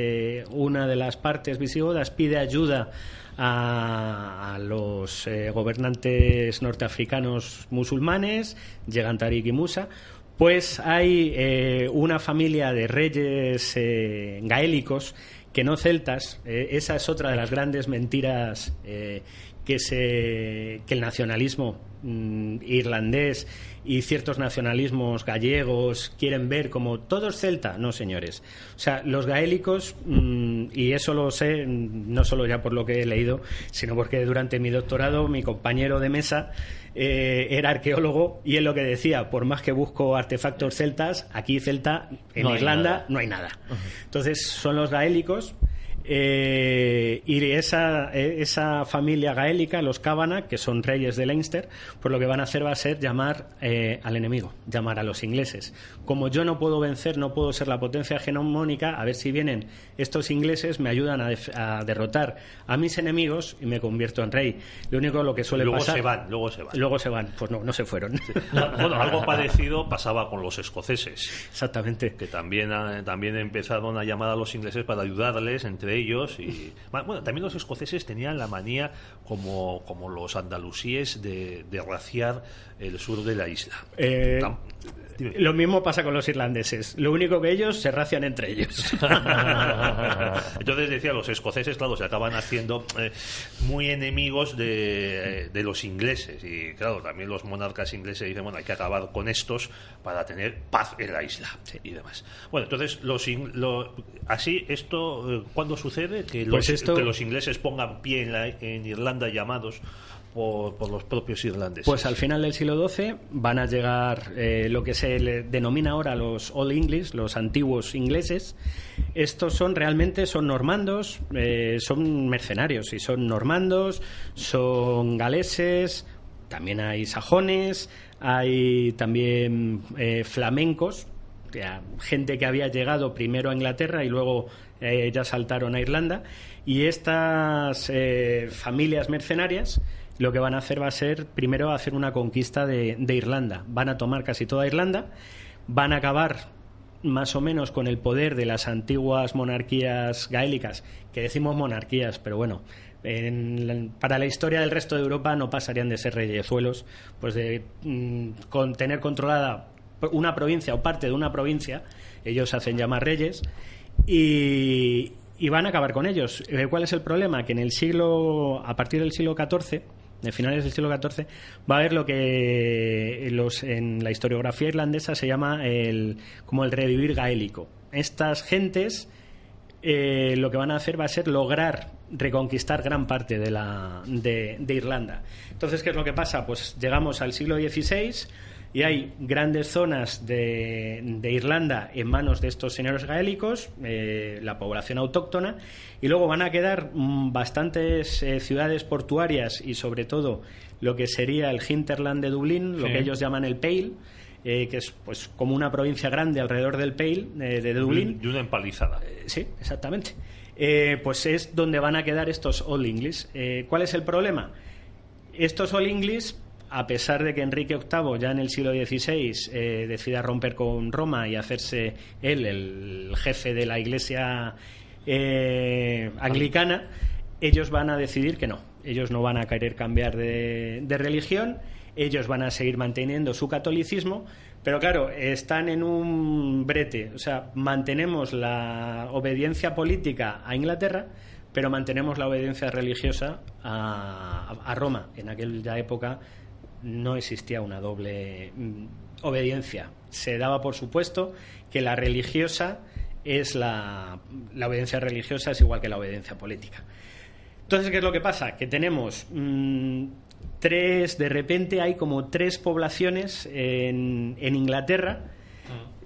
una de las partes visigodas pide ayuda a los gobernantes norteafricanos musulmanes, llegan Tariq y Musa. Pues hay una familia de reyes gaélicos que no celtas. Esa es otra de las grandes mentiras que el nacionalismo irlandés y ciertos nacionalismos gallegos quieren ver como todos celta. No, señores. O sea, los gaélicos, y eso lo sé no solo ya por lo que he leído, sino porque durante mi doctorado mi compañero de mesa era arqueólogo, y él lo que decía: por más que busco artefactos celtas, aquí celta en Irlanda no hay nada. Entonces son los gaélicos. Y esa familia gaélica, los Kavanagh, que son reyes de Leinster, pues lo que van a hacer va a ser llamar al enemigo, llamar a los ingleses. Como yo no puedo vencer, no puedo ser la potencia hegemónica, a ver si vienen estos ingleses, me ayudan a derrotar a mis enemigos y me convierto en rey. Lo único lo que suele pasar... Luego se van. Pues no se fueron. Sí. Bueno, algo parecido pasaba con los escoceses. Exactamente. Que también empezaron a llamar a los ingleses para ayudarles entre ellos. Y bueno, también los escoceses tenían la manía, como los andalusíes, de raciar el sur de la isla. Lo mismo pasa con los irlandeses. Lo único que ellos se racian entre ellos. Entonces decía, los escoceses, claro, se acaban haciendo muy enemigos de los ingleses. Y claro, también los monarcas ingleses dicen, bueno, hay que acabar con estos para tener paz en la isla, sí, y demás. Bueno, entonces, así, esto, ¿cuándo sucede? Que los ingleses pongan pie en Irlanda llamados por los propios irlandeses. Pues al final del siglo XII van a llegar lo que se le denomina ahora los Old English, los antiguos ingleses. Estos realmente son normandos, son mercenarios, y son normandos, son galeses, también hay sajones, hay también flamencos, gente que había llegado primero a Inglaterra y luego ya saltaron a Irlanda. Y estas familias mercenarias lo que van a hacer va a ser primero hacer una conquista de Irlanda. Van a tomar casi toda Irlanda, van a acabar más o menos con el poder de las antiguas monarquías gaélicas, que decimos monarquías, pero bueno, para la historia del resto de Europa no pasarían de ser reyezuelos, pues de tener controlada una provincia o parte de una provincia. Ellos se hacen llamar reyes y van a acabar con ellos. ¿Cuál es el problema? Que a partir del siglo XIV, de finales del siglo XIV, va a haber lo que en la historiografía irlandesa se llama como el revivir gaélico. Estas gentes lo que van a hacer va a ser lograr reconquistar gran parte de Irlanda. Entonces, ¿qué es lo que pasa? Pues llegamos al siglo XVI y hay grandes zonas de Irlanda en manos de estos señores gaélicos, la población autóctona, y luego van a quedar bastantes ciudades portuarias y sobre todo lo que sería el hinterland de Dublín, lo que ellos llaman el Pale, que es pues como una provincia grande alrededor del Pale de Dublín. Y una empalizada. Sí, exactamente. Pues es donde van a quedar estos Old English. ¿Cuál es el problema? Estos Old English, a pesar de que Enrique VIII ya en el siglo XVI decida romper con Roma y hacerse él el jefe de la Iglesia anglicana, ellos van a decidir que no. Ellos no van a querer cambiar de religión, ellos van a seguir manteniendo su catolicismo, pero claro, están en un brete. O sea, mantenemos la obediencia política a Inglaterra, pero mantenemos la obediencia religiosa a Roma. En aquella época no existía una doble obediencia. Se daba por supuesto que la religiosa es la obediencia religiosa es igual que la obediencia política. Entonces, ¿qué es lo que pasa? Que tenemos de repente hay como tres poblaciones en Inglaterra,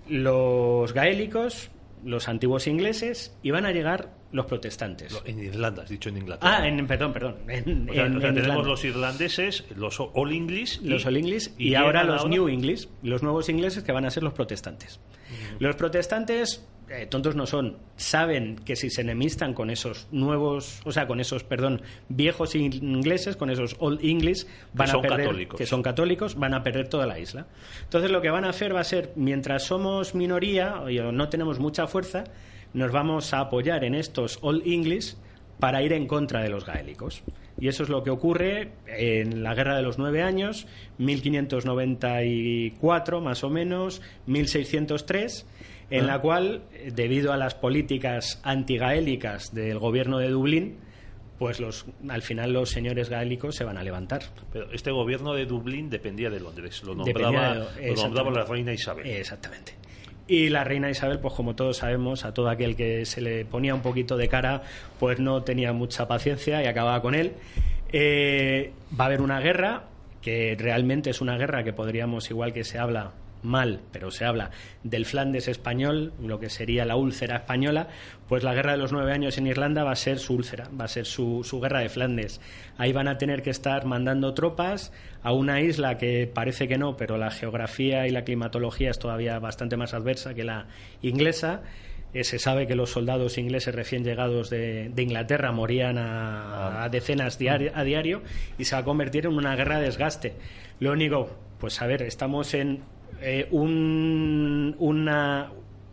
los gaélicos, los antiguos ingleses, y van a llegar los protestantes. En Irlanda, has dicho en Inglaterra. Perdón. Tenemos los irlandeses, los Old English. Los Old English y ahora los New English, los nuevos ingleses, que van a ser los protestantes. Los protestantes, tontos no son, saben que si se enemistan con esos viejos ingleses, con esos Old English, que son católicos, van a perder toda la isla. Entonces lo que van a hacer va a ser, mientras somos minoría o no tenemos mucha fuerza, nos vamos a apoyar en estos Old English para ir en contra de los gaélicos. Y eso es lo que ocurre en la Guerra de los 9 años, 1594 más o menos, 1603, en la cual, debido a las políticas antigaélicas del gobierno de Dublín, pues al final los señores gaélicos se van a levantar. Pero este gobierno de Dublín dependía de Londres, lo nombraba la reina Isabel. Exactamente. Y la reina Isabel, pues como todos sabemos, a todo aquel que se le ponía un poquito de cara, pues no tenía mucha paciencia y acababa con él. Va a haber una guerra, que realmente es una guerra que podríamos, igual que se habla mal, pero se habla del Flandes español, lo que sería la úlcera española, pues la guerra de los 9 años en Irlanda va a ser su úlcera, va a ser su guerra de Flandes. Ahí van a tener que estar mandando tropas a una isla que parece que no, pero la geografía y la climatología es todavía bastante más adversa que la inglesa. Se sabe que los soldados ingleses recién llegados de Inglaterra morían a decenas a diario, y se va a convertir en una guerra de desgaste. Lo único, pues a ver, estamos en un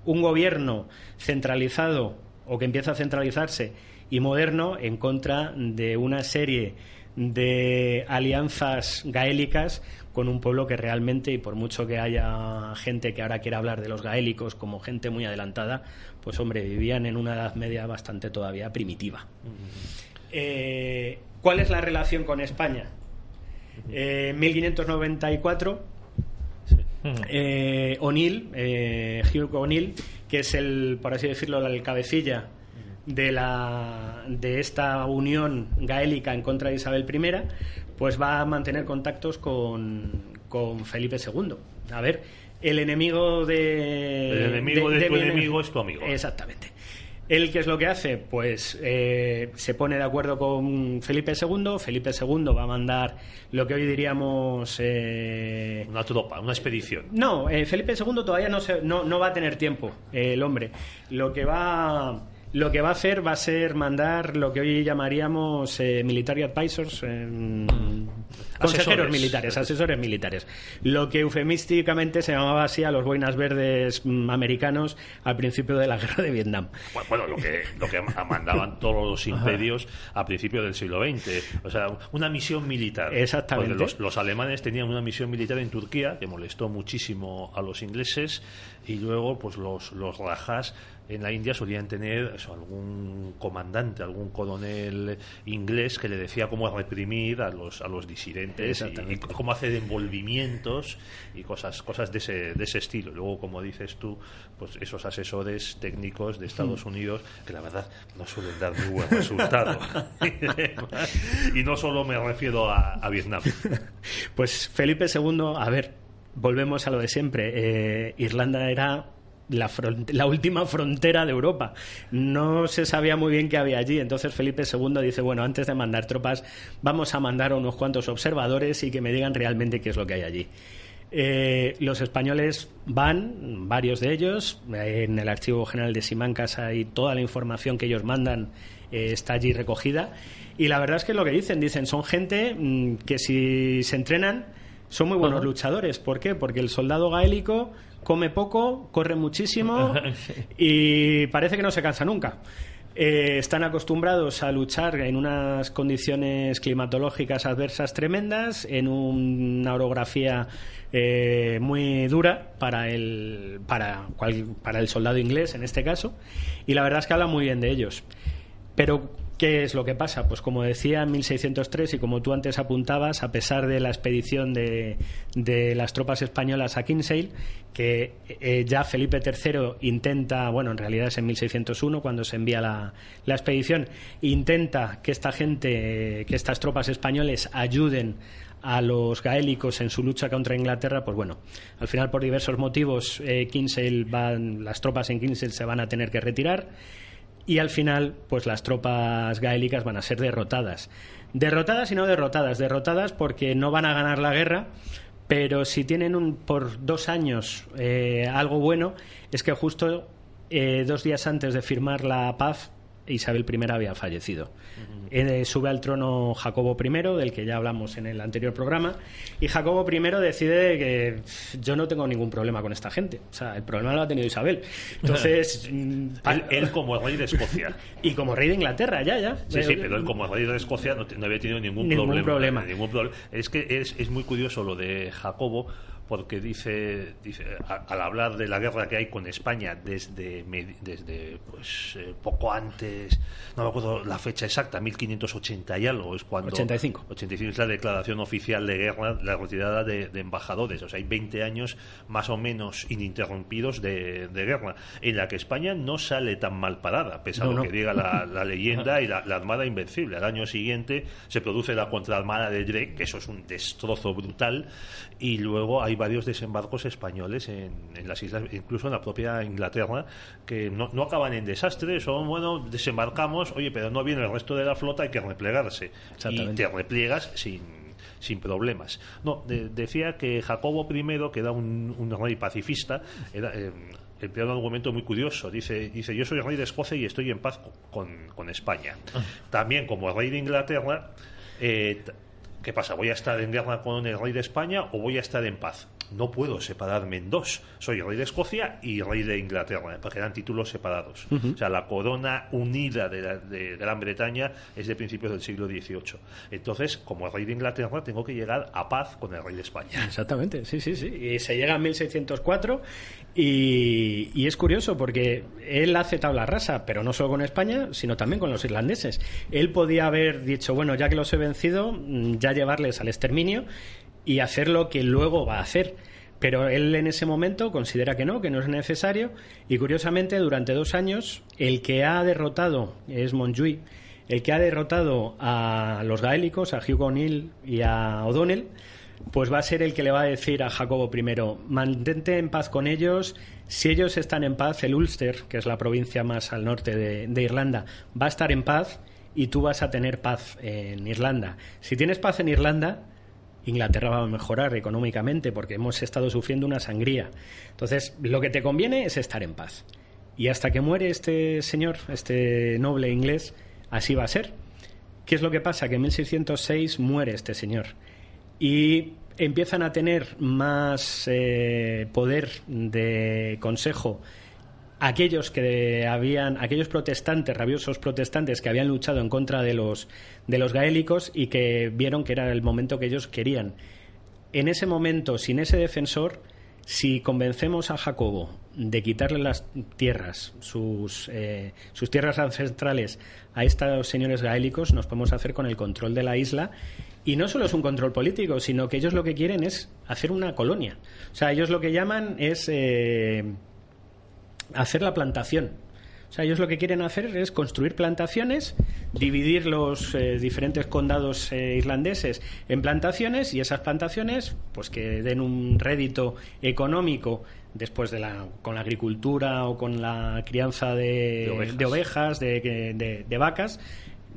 gobierno centralizado, o que empieza a centralizarse, y moderno, en contra de una serie de alianzas gaélicas con un pueblo que realmente, y por mucho que haya gente que ahora quiera hablar de los gaélicos como gente muy adelantada, pues hombre, vivían en una Edad Media bastante todavía primitiva. ¿Cuál es la relación con España? 1594, Hugh O'Neill, que es el, por así decirlo, el cabecilla de esta unión gaélica en contra de Isabel I, pues va a mantener contactos con Felipe II. A ver, el enemigo de... El enemigo de tu enemigo es tu amigo. Exactamente. ¿Él qué es lo que hace? Pues se pone de acuerdo con Felipe II. Felipe II va a mandar lo que hoy diríamos... una tropa, una expedición. No, Felipe II todavía no va a tener tiempo, el hombre. Lo que va a hacer va a ser mandar lo que hoy llamaríamos military advisors, consejeros militares, asesores militares. Lo que eufemísticamente se llamaba así a los boinas verdes americanos al principio de la guerra de Vietnam. Bueno, lo que mandaban todos los imperios a principios del siglo XX. O sea, una misión militar. Exactamente. Porque los alemanes tenían una misión militar en Turquía que molestó muchísimo a los ingleses, y luego pues los rajás en la India solían tener algún comandante, algún coronel inglés que le decía cómo reprimir a los disidentes y cómo hacer envolvimientos y cosas de ese estilo. Luego, como dices tú, pues esos asesores técnicos de Estados Unidos, que la verdad no suelen dar muy buen resultado. Y no solo me refiero a Vietnam. Pues Felipe II, a ver, volvemos a lo de siempre. Irlanda era la última frontera de Europa. No se sabía muy bien qué había allí. Entonces Felipe II dice, bueno, antes de mandar tropas, vamos a mandar a unos cuantos observadores y que me digan realmente qué es lo que hay allí. Los españoles van, varios de ellos, en el Archivo General de Simancas hay toda la información que ellos mandan, está allí recogida, y la verdad es que es lo que dicen son gente que si se entrenan son muy buenos luchadores. ¿Por qué? Porque el soldado gaélico come poco, corre muchísimo y parece que no se cansa nunca. Están acostumbrados a luchar en unas condiciones climatológicas adversas tremendas, en una orografía muy dura para el soldado inglés en este caso, y la verdad es que habla muy bien de ellos. Pero ¿qué es lo que pasa? Pues como decía, en 1603, y como tú antes apuntabas, a pesar de la expedición de las tropas españolas a Kinsale, que ya Felipe III intenta, bueno, en realidad es en 1601 cuando se envía la expedición, intenta que estas tropas españoles ayuden a los gaélicos en su lucha contra Inglaterra. Pues bueno, al final, por diversos motivos, las tropas en Kinsale se van a tener que retirar, y al final pues las tropas gaélicas van a ser derrotadas y no derrotadas porque no van a ganar la guerra, pero si tienen por 2 años algo bueno, es que justo 2 días antes de firmar la paz, Isabel I había fallecido. Sube al trono Jacobo I, del que ya hablamos en el anterior programa, y Jacobo I decide que yo no tengo ningún problema con esta gente. O sea, el problema lo ha tenido Isabel. Entonces, él como rey de Escocia. Y como rey de Inglaterra, ya. Sí, pero él como rey de Escocia no había tenido ningún problema. Es que es muy curioso lo de Jacobo, porque dice al hablar de la guerra que hay con España desde poco antes, no me acuerdo la fecha exacta, 1580 y algo, es cuando 85 es la declaración oficial de guerra, la retirada de embajadores. O sea, hay 20 años más o menos ininterrumpidos de guerra, en la que España no sale tan mal parada, pese a lo que diga la leyenda y la Armada Invencible. Al año siguiente se produce la contraarmada de Drake, que eso es un destrozo brutal, y luego hay hay varios desembarcos españoles en las islas, incluso en la propia Inglaterra, que no acaban en desastre, son, bueno, desembarcamos, oye, pero no viene el resto de la flota, hay que replegarse. Y te repliegas sin problemas. No, decía que Jacobo I, que era un rey pacifista, era... emplea un argumento muy curioso. Dice, yo soy rey de Escocia y estoy en paz con España. También, como rey de Inglaterra, ¿qué pasa? ¿Voy a estar en guerra con el rey de España o voy a estar en paz? No puedo separarme en dos. Soy rey de Escocia y rey de Inglaterra, porque eran títulos separados. O sea, la corona unida de Gran Bretaña es de principios del siglo XVIII. Entonces, como rey de Inglaterra, tengo que llegar a paz con el rey de España. Exactamente, sí. Y se llega en 1604 y es curioso porque él hace tabla rasa, pero no solo con España, sino también con los irlandeses. Él podía haber dicho, bueno, ya que los he vencido, ya llevarles al exterminio y hacer lo que luego va a hacer. Pero él en ese momento considera que no es necesario, y curiosamente durante 2 años el que ha derrotado es Montjuïc, el que ha derrotado a los gaélicos, a Hugh O'Neill y a O'Donnell, pues va a ser el que le va a decir a Jacobo I, mantente en paz con ellos, si ellos están en paz, el Ulster, que es la provincia más al norte de Irlanda, va a estar en paz y tú vas a tener paz en Irlanda. Si tienes paz en Irlanda, Inglaterra va a mejorar económicamente porque hemos estado sufriendo una sangría. Entonces, lo que te conviene es estar en paz. Y hasta que muere este señor, este noble inglés, así va a ser. ¿Qué es lo que pasa? Que en 1606 muere este señor. Y empiezan a tener más poder de consejo aquellos protestantes, rabiosos protestantes que habían luchado en contra de los gaélicos y que vieron que era el momento que ellos querían. En ese momento, sin ese defensor, si convencemos a Jacobo de quitarle las tierras, sus tierras ancestrales a estos señores gaélicos, nos podemos hacer con el control de la isla. Y no solo es un control político, sino que ellos lo que quieren es hacer una colonia. O sea, ellos lo que llaman es hacer la plantación. O sea, ellos lo que quieren hacer es construir plantaciones, dividir los diferentes condados irlandeses en plantaciones, y esas plantaciones pues que den un rédito económico después con la agricultura o con la crianza de ovejas, de vacas,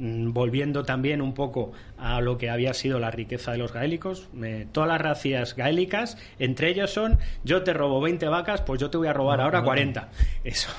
volviendo también un poco a lo que había sido la riqueza de los gaélicos. Todas las razas gaélicas, entre ellos son, yo te robo 20 vacas, pues yo te voy a robar ahora 40. Eso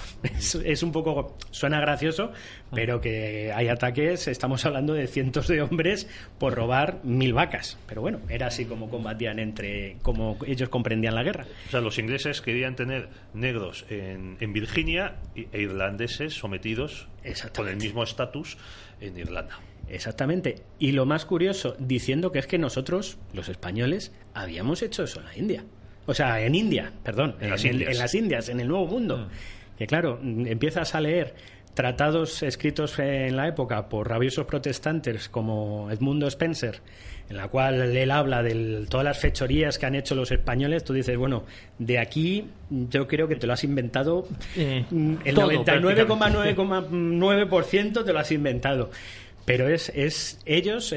es un poco, suena gracioso, pero que hay ataques, estamos hablando de cientos de hombres por robar 1000 vacas. Pero bueno, era así como combatían como ellos comprendían la guerra. O sea, los ingleses querían tener negros en Virginia e irlandeses sometidos con el mismo estatus en Irlanda. Exactamente. Y lo más curioso, diciendo que es que nosotros, los españoles, habíamos hecho eso en la India. O sea, en India, perdón, en las Indias, en el Nuevo Mundo. Que claro, empiezas a leer tratados escritos en la época por rabiosos protestantes como Edmundo Spencer, en la cual él habla de todas las fechorías que han hecho los españoles. Tú dices, bueno, de aquí yo creo que te lo has inventado, el 99,9% te lo has inventado. Pero es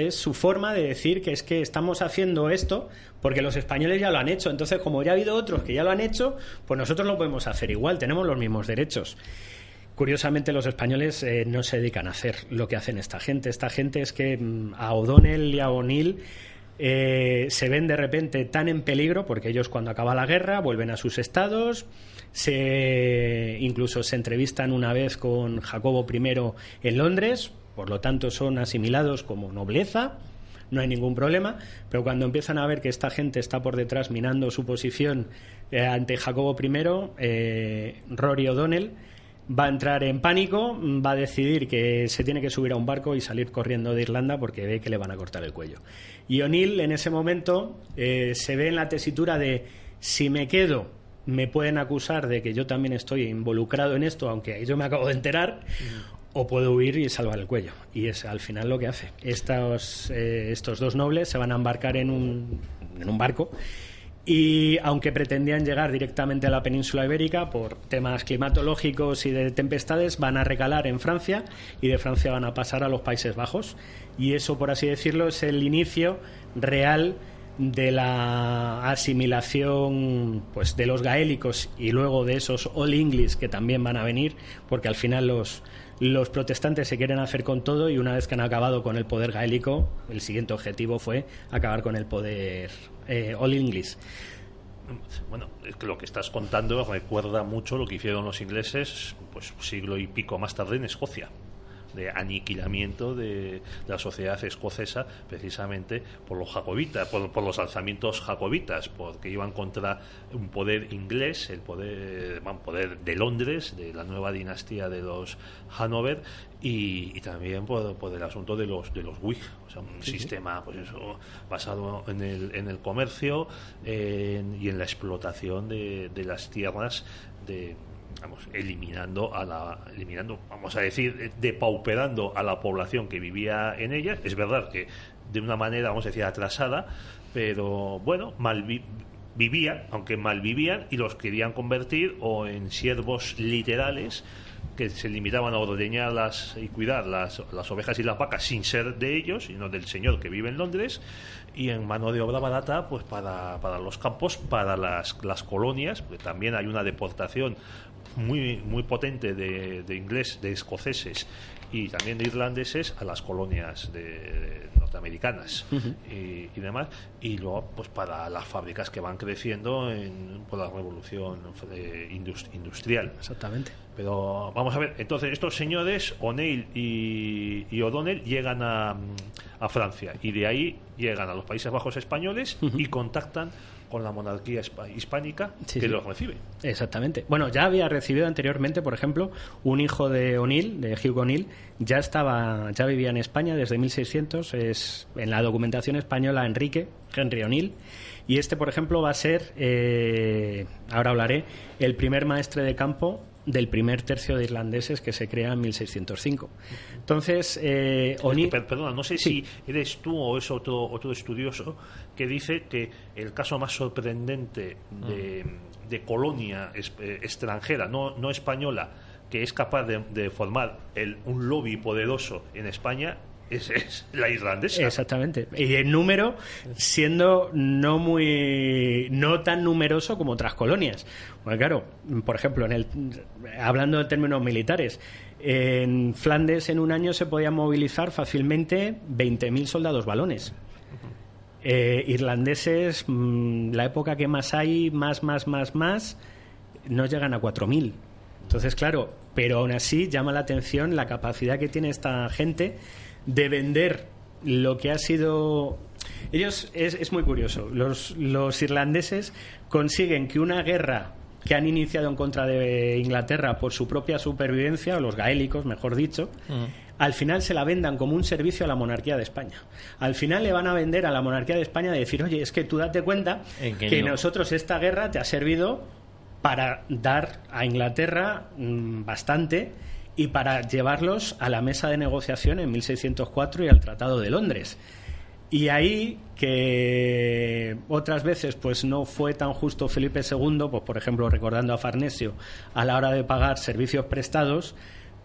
su forma de decir que es que estamos haciendo esto porque los españoles ya lo han hecho. Entonces, como ya ha habido otros que ya lo han hecho, pues nosotros lo podemos hacer igual, tenemos los mismos derechos. Curiosamente, los españoles no se dedican a hacer lo que hacen esta gente. Esta gente es que a O'Donnell y a O'Neill se ven de repente tan en peligro, porque ellos cuando acaba la guerra vuelven a sus estados, incluso se entrevistan una vez con Jacobo I en Londres, por lo tanto son asimilados como nobleza, no hay ningún problema, pero cuando empiezan a ver que esta gente está por detrás minando su posición ante Jacobo I, Rory O'Donnell va a entrar en pánico, va a decidir que se tiene que subir a un barco y salir corriendo de Irlanda porque ve que le van a cortar el cuello. Y O'Neill en ese momento se ve en la tesitura de, si me quedo me pueden acusar de que yo también estoy involucrado en esto, aunque yo me acabo de enterar, o puedo huir y salvar el cuello. Y es al final lo que hace. Estos dos nobles se van a embarcar en un barco, y aunque pretendían llegar directamente a la península ibérica, por temas climatológicos y de tempestades, van a recalar en Francia, y de Francia van a pasar a los Países Bajos. Y eso, por así decirlo, es el inicio real de la asimilación pues de los gaélicos y luego de esos All English que también van a venir, porque al final los protestantes se quieren hacer con todo, y una vez que han acabado con el poder gaélico, el siguiente objetivo fue acabar con el poder All English. Bueno, es que lo que estás contando recuerda mucho lo que hicieron los ingleses pues siglo y pico más tarde en Escocia, de aniquilamiento de la sociedad escocesa, precisamente por los jacobitas, por los alzamientos jacobitas, porque iban contra un poder inglés, el poder de Londres, de la nueva dinastía de los Hanover, y también por el asunto de los Whig, o sea, un sistema pues eso, basado en el comercio y en la explotación de las tierras eliminando, vamos a decir, depauperando a la población que vivía en ellas. Es verdad que de una manera, vamos a decir, atrasada, pero bueno, vivían, aunque mal vivían, y los querían convertir o en siervos literales que se limitaban a ordeñar y cuidar las ovejas y las vacas sin ser de ellos, sino del señor que vive en Londres, y en mano de obra barata pues para los campos, para las colonias, porque también hay una deportación muy muy potente de escoceses y también de irlandeses a las colonias norteamericanas y demás, y luego pues para las fábricas que van creciendo por la revolución industrial. Exactamente. Pero vamos a ver, entonces estos señores O'Neill y O'Donnell llegan a Francia, y de ahí llegan a los Países Bajos españoles y contactan con la monarquía hispánica que los recibe. Exactamente. Bueno, ya había recibido anteriormente, por ejemplo, un hijo de O'Neill, de Hugh O'Neill, ya vivía en España desde 1600, es en la documentación española Henry O'Neill, y por ejemplo, va a ser, ahora hablaré, el primer maestre de campo del primer tercio de irlandeses que se crea en 1605. Entonces, O'Neill... Perdona, no sé si eres tú o es otro estudioso que dice que el caso más sorprendente de colonia extranjera, no española, que es capaz de formar un lobby poderoso en España es la irlandesa. Exactamente. Y en número, siendo no tan numeroso como otras colonias. Bueno, claro, por ejemplo, hablando de términos militares, en Flandes en un año se podían movilizar fácilmente 20.000 soldados valones. Irlandeses, la época que más hay, más, no llegan a 4.000. Entonces, claro, pero aún así llama la atención la capacidad que tiene esta gente de vender lo que ha sido... Ellos, es muy curioso, los irlandeses consiguen que una guerra que han iniciado en contra de Inglaterra por su propia supervivencia, o los gaélicos, mejor dicho, al final se la vendan como un servicio a la monarquía de España. Al final le van a vender a la monarquía de España de decir, oye, es que tú date cuenta que nosotros esta guerra te ha servido para dar a Inglaterra bastante y para llevarlos a la mesa de negociación en 1604 y al Tratado de Londres. Y ahí, que otras veces pues no fue tan justo Felipe II, pues por ejemplo recordando a Farnesio, a la hora de pagar servicios prestados,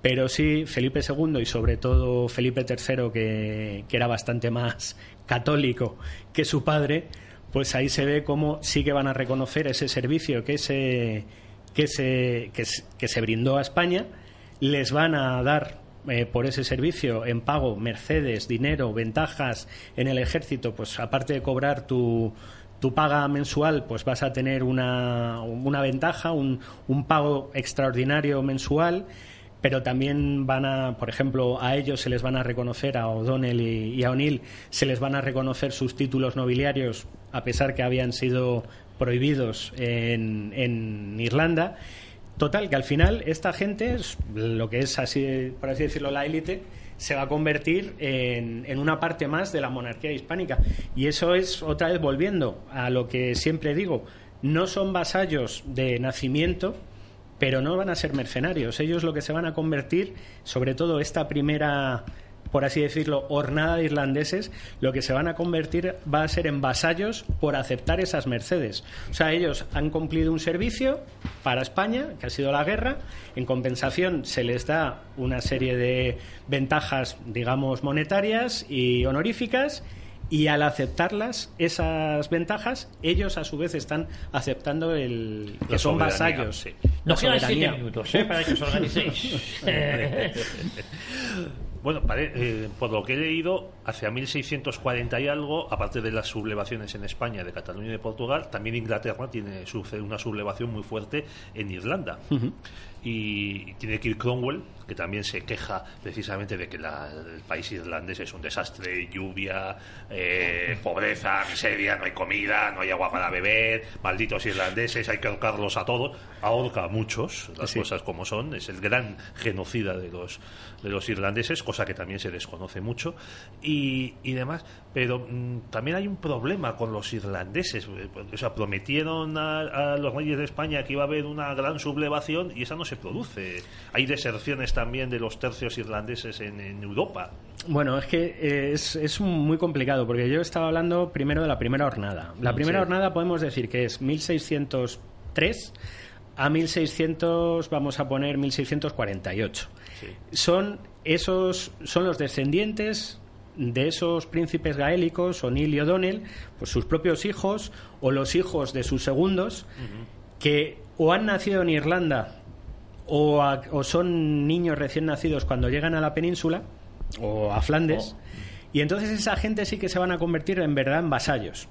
pero sí Felipe II y sobre todo Felipe III, que era bastante más católico que su padre, pues ahí se ve cómo sí que van a reconocer ese servicio que se brindó a España. Les van a dar por ese servicio en pago mercedes, dinero, ventajas en el ejército, pues aparte de cobrar tu paga mensual, pues vas a tener una ventaja, un pago extraordinario mensual, pero también por ejemplo, a ellos se les van a reconocer, a O'Donnell y a O'Neill, se les van a reconocer sus títulos nobiliarios, a pesar que habían sido prohibidos en Irlanda. Total, que al final esta gente, lo que es así, por así decirlo, la élite, se va a convertir en una parte más de la monarquía hispánica. Y eso es, otra vez volviendo a lo que siempre digo, no son vasallos de nacimiento, pero no van a ser mercenarios. Ellos lo que se van a convertir, sobre todo esta primera, por así decirlo, hornada de irlandeses, lo que se van a convertir va a ser en vasallos por aceptar esas mercedes. O sea, ellos han cumplido un servicio para España, que ha sido la guerra. En compensación se les da una serie de ventajas, digamos, monetarias y honoríficas, y al aceptarlas, esas ventajas, ellos a su vez están aceptando que son vasallos. Sí. Nos quedan 7 minutos para que os organicéis. Bueno, por lo que he leído, hacia 1640 y algo, aparte de las sublevaciones en España, de Cataluña y de Portugal, también Inglaterra sufre una sublevación muy fuerte en Irlanda. Y tiene que ir Cromwell, que también se queja precisamente de que el país irlandés es un desastre, lluvia, pobreza, miseria, no hay comida, no hay agua para beber, malditos irlandeses, hay que ahorcarlos a todos. Ahorca a muchos, las cosas como son, es el gran genocida de los irlandeses, cosa que también se desconoce mucho y demás, pero también hay un problema con los irlandeses. O sea, prometieron a los reyes de España que iba a haber una gran sublevación y esa no se produce. Hay deserciones también de los tercios irlandeses en Europa. Bueno, es que es muy complicado, porque yo estaba hablando primero de la primera hornada. La primera hornada podemos decir que es 1603 a 1600, vamos a poner 1648. Sí. Son los descendientes de esos príncipes gaélicos, O'Neill y O'Donnell, pues sus propios hijos o los hijos de sus segundos, que o han nacido en Irlanda o son niños recién nacidos cuando llegan a la península o a Flandes, y entonces esa gente sí que se van a convertir en verdad en vasallos.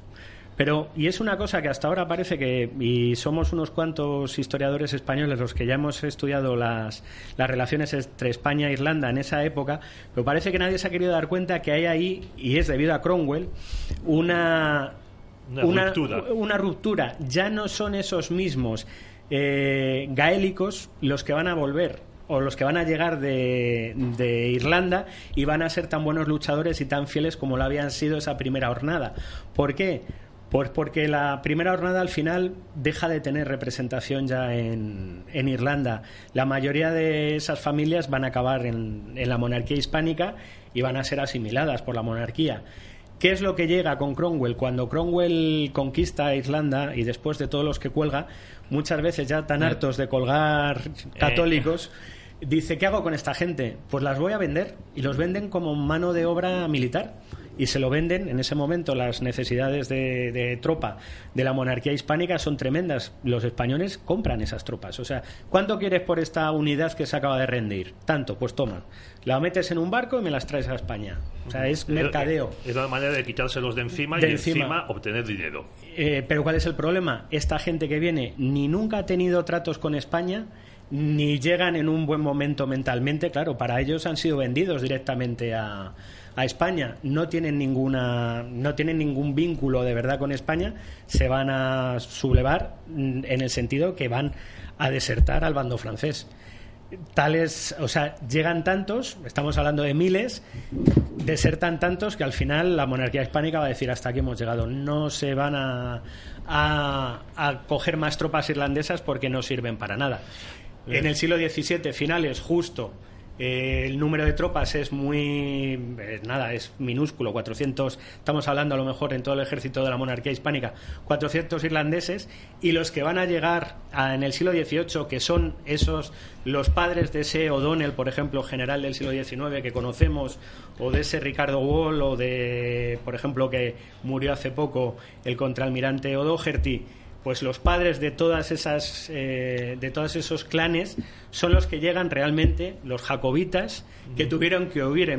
Pero, y es una cosa que hasta ahora parece que, y somos unos cuantos historiadores españoles los que ya hemos estudiado las relaciones entre España e Irlanda en esa época, pero parece que nadie se ha querido dar cuenta que hay ahí, y es debido a Cromwell, una ruptura. Ya no son esos mismos gaélicos los que van a volver o los que van a llegar de Irlanda y van a ser tan buenos luchadores y tan fieles como lo habían sido esa primera hornada. ¿Por qué? Pues porque la primera hornada al final deja de tener representación ya en Irlanda. La mayoría de esas familias van a acabar en la monarquía hispánica y van a ser asimiladas por la monarquía. ¿Qué es lo que llega con Cromwell? Cuando Cromwell conquista Irlanda y después de todos los que cuelga, muchas veces ya tan hartos de colgar católicos, dice, ¿qué hago con esta gente? Pues las voy a vender, y los venden como mano de obra militar. Y se lo venden, en ese momento las necesidades de tropa de la monarquía hispánica son tremendas. Los españoles compran esas tropas. O sea, ¿cuánto quieres por esta unidad que se acaba de rendir? Tanto, pues toma. La metes en un barco y me las traes a España. O sea, es mercadeo. Es la manera de quitárselos de encima y encima obtener dinero. Pero ¿cuál es el problema? Esta gente que viene ni nunca ha tenido tratos con España, ni llegan en un buen momento mentalmente. Claro, para ellos han sido vendidos directamente a España, no tienen ningún vínculo de verdad con España, se van a sublevar en el sentido que van a desertar al bando francés. Llegan tantos, estamos hablando de miles, desertan tantos que al final la monarquía hispánica va a decir hasta aquí hemos llegado, no se van a coger más tropas irlandesas porque no sirven para nada. En el siglo XVII, finales, justo, el número de tropas es es minúsculo, 400, estamos hablando a lo mejor en todo el ejército de la monarquía hispánica, 400 irlandeses, y los que van a llegar en el siglo XVIII, que son los padres de ese O'Donnell, por ejemplo, general del siglo XIX que conocemos, o de ese Ricardo Wall, o de, por ejemplo, que murió hace poco, el contraalmirante O'Doherty, pues los padres de todos esos clanes son los que llegan realmente, los jacobitas, que tuvieron que huir a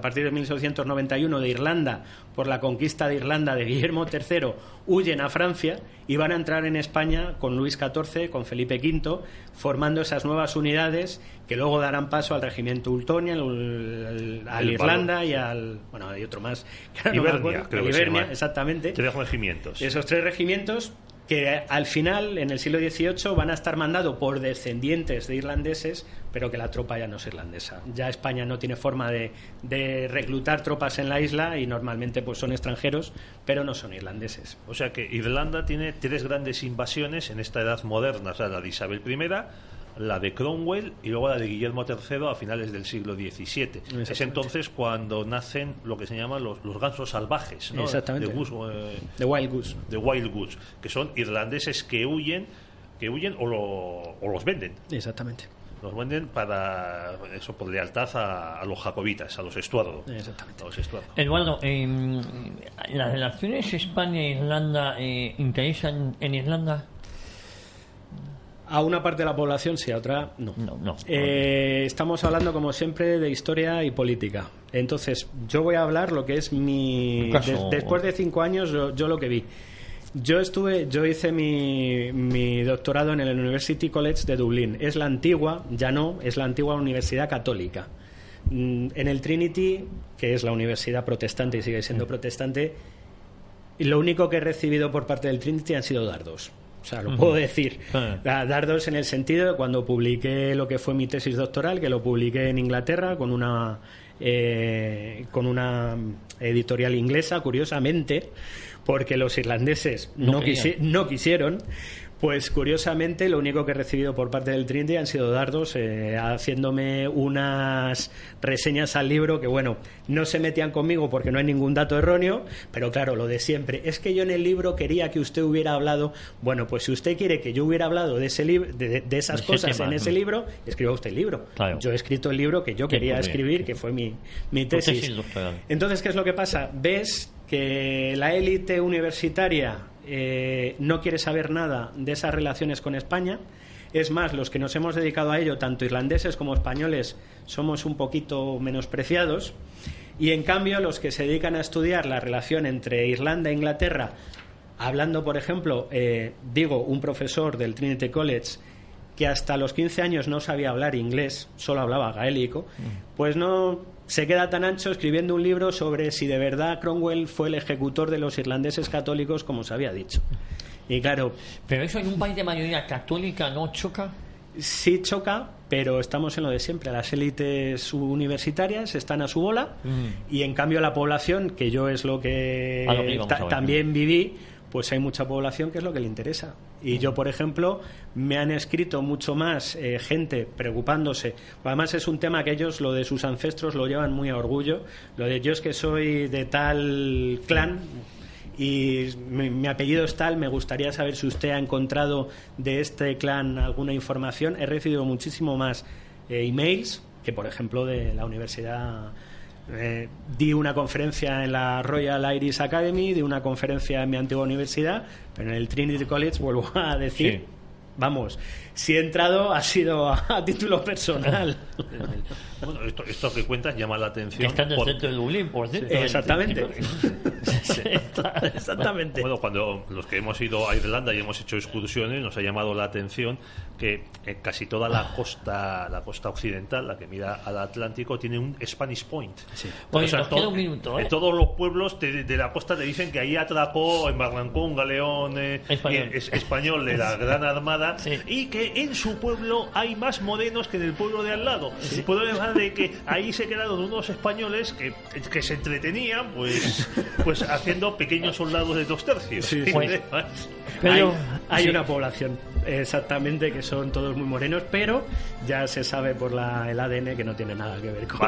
partir de 1691 de Irlanda por la conquista de Irlanda de Guillermo III, huyen a Francia y van a entrar en España con Luis XIV, con Felipe V, formando esas nuevas unidades que luego darán paso al regimiento Ultonia, al Irlanda y al... Bueno, hay otro más. Ibernia, exactamente. 3 regimientos. Esos 3 regimientos que al final, en el siglo XVIII, van a estar mandados por descendientes de irlandeses, pero que la tropa ya no es irlandesa. Ya España no tiene forma de reclutar tropas en la isla y normalmente pues son extranjeros, pero no son irlandeses. O sea que Irlanda tiene 3 grandes invasiones en esta edad moderna, o sea, la de Isabel I, la de Cromwell y luego la de Guillermo III a finales del siglo XVII. Es entonces cuando nacen lo que se llaman los gansos salvajes, ¿no? Exactamente. The Wild Goose, que son irlandeses que huyen o los venden. Exactamente. Los venden para eso, por lealtad a los jacobitas, a los Estuardo. Exactamente. A los Estuardo. Eduardo, ¿las relaciones España-Irlanda interesan en Irlanda? A una parte de la población sí, a otra no. No. Estamos hablando, como siempre, de historia y política. Entonces, yo voy a hablar lo que es mi... después de 5 años, yo lo que vi. Yo hice mi doctorado en el University College de Dublín. Es la antigua Universidad Católica. En el Trinity, que es la universidad protestante y sigue siendo protestante, lo único que he recibido por parte del Trinity han sido dardos. O sea, lo puedo decir. Dardos en el sentido de cuando publiqué lo que fue mi tesis doctoral, que lo publiqué en Inglaterra con una editorial inglesa, curiosamente, porque los irlandeses no quisieron. Pues curiosamente lo único que he recibido por parte del Trinity han sido dardos, haciéndome unas reseñas al libro que, bueno, no se metían conmigo porque no hay ningún dato erróneo, pero claro, lo de siempre. Es que yo en el libro quería que usted hubiera hablado. Bueno, pues si usted quiere que yo hubiera hablado de ese libro, de esas cosas en ese libro, escriba usted el libro. Claro. Yo he escrito el libro que yo quería escribir, que fue mi tesis. Entonces, ¿qué es lo que pasa? Ves que la élite universitaria no quiere saber nada de esas relaciones con España. Es más, los que nos hemos dedicado a ello, tanto irlandeses como españoles, somos un poquito menospreciados, y en cambio los que se dedican a estudiar la relación entre Irlanda e Inglaterra, hablando, por ejemplo, un profesor del Trinity College que hasta los 15 años no sabía hablar inglés, solo hablaba gaélico, pues no se queda tan ancho escribiendo un libro sobre si de verdad Cromwell fue el ejecutor de los irlandeses católicos, como se había dicho. Y claro... ¿Pero eso en un país de mayoría católica no choca? Sí choca, pero estamos en lo de siempre. Las élites universitarias están a su bola y en cambio la población, que yo es lo que también viví, pues hay mucha población que es lo que le interesa. Y yo, por ejemplo, me han escrito mucho más gente preocupándose. Además es un tema que ellos, lo de sus ancestros, lo llevan muy a orgullo. Lo de yo es que soy de tal clan y mi apellido es tal, me gustaría saber si usted ha encontrado de este clan alguna información. He recibido muchísimo más emails que, por ejemplo, de la universidad. Di una conferencia en la Royal Irish Academy, di una conferencia en mi antigua universidad, pero en el Trinity College, vuelvo a decir, vamos, si he entrado ha sido a título personal. Bueno, esto que cuentas llama la atención. Está en el centro de Dublín, por cierto. Exactamente. Exactamente. Bueno, cuando los que hemos ido a Irlanda y hemos hecho excursiones, nos ha llamado la atención que casi toda la costa occidental, la que mira al Atlántico, tiene un Spanish Point. Sí. Oye, nos queda un minuto, en todos los pueblos de la costa te dicen que ahí atracó en Barrancó un galeón español de la Gran Armada, y que en su pueblo hay más morenos que en el pueblo de al lado. Sí. Puedo hablar de que ahí se quedaron unos españoles que se entretenían pues haciendo pequeños soldados de 2 tercios. Sí, sí. Pero hay una población exactamente que son todos muy morenos, pero ya se sabe por el ADN que no tiene nada que ver con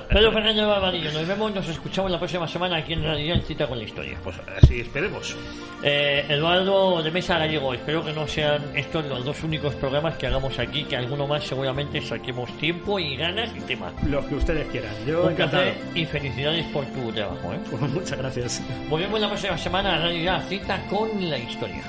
Pedro Fernández Barbadillo, nos escuchamos la próxima semana aquí en Radio en Cita con la Historia. Pues así esperemos. Eduardo de Mesa Gallego, espero que no sean estos los 2 únicos programas que hagamos aquí, que alguno más seguramente saquemos tiempo y ganas y tema. Los que ustedes quieran. Yo encantado. Y felicidades por tu trabajo. Pues muchas gracias. Volvemos la próxima semana a Radio Cita con la Historia.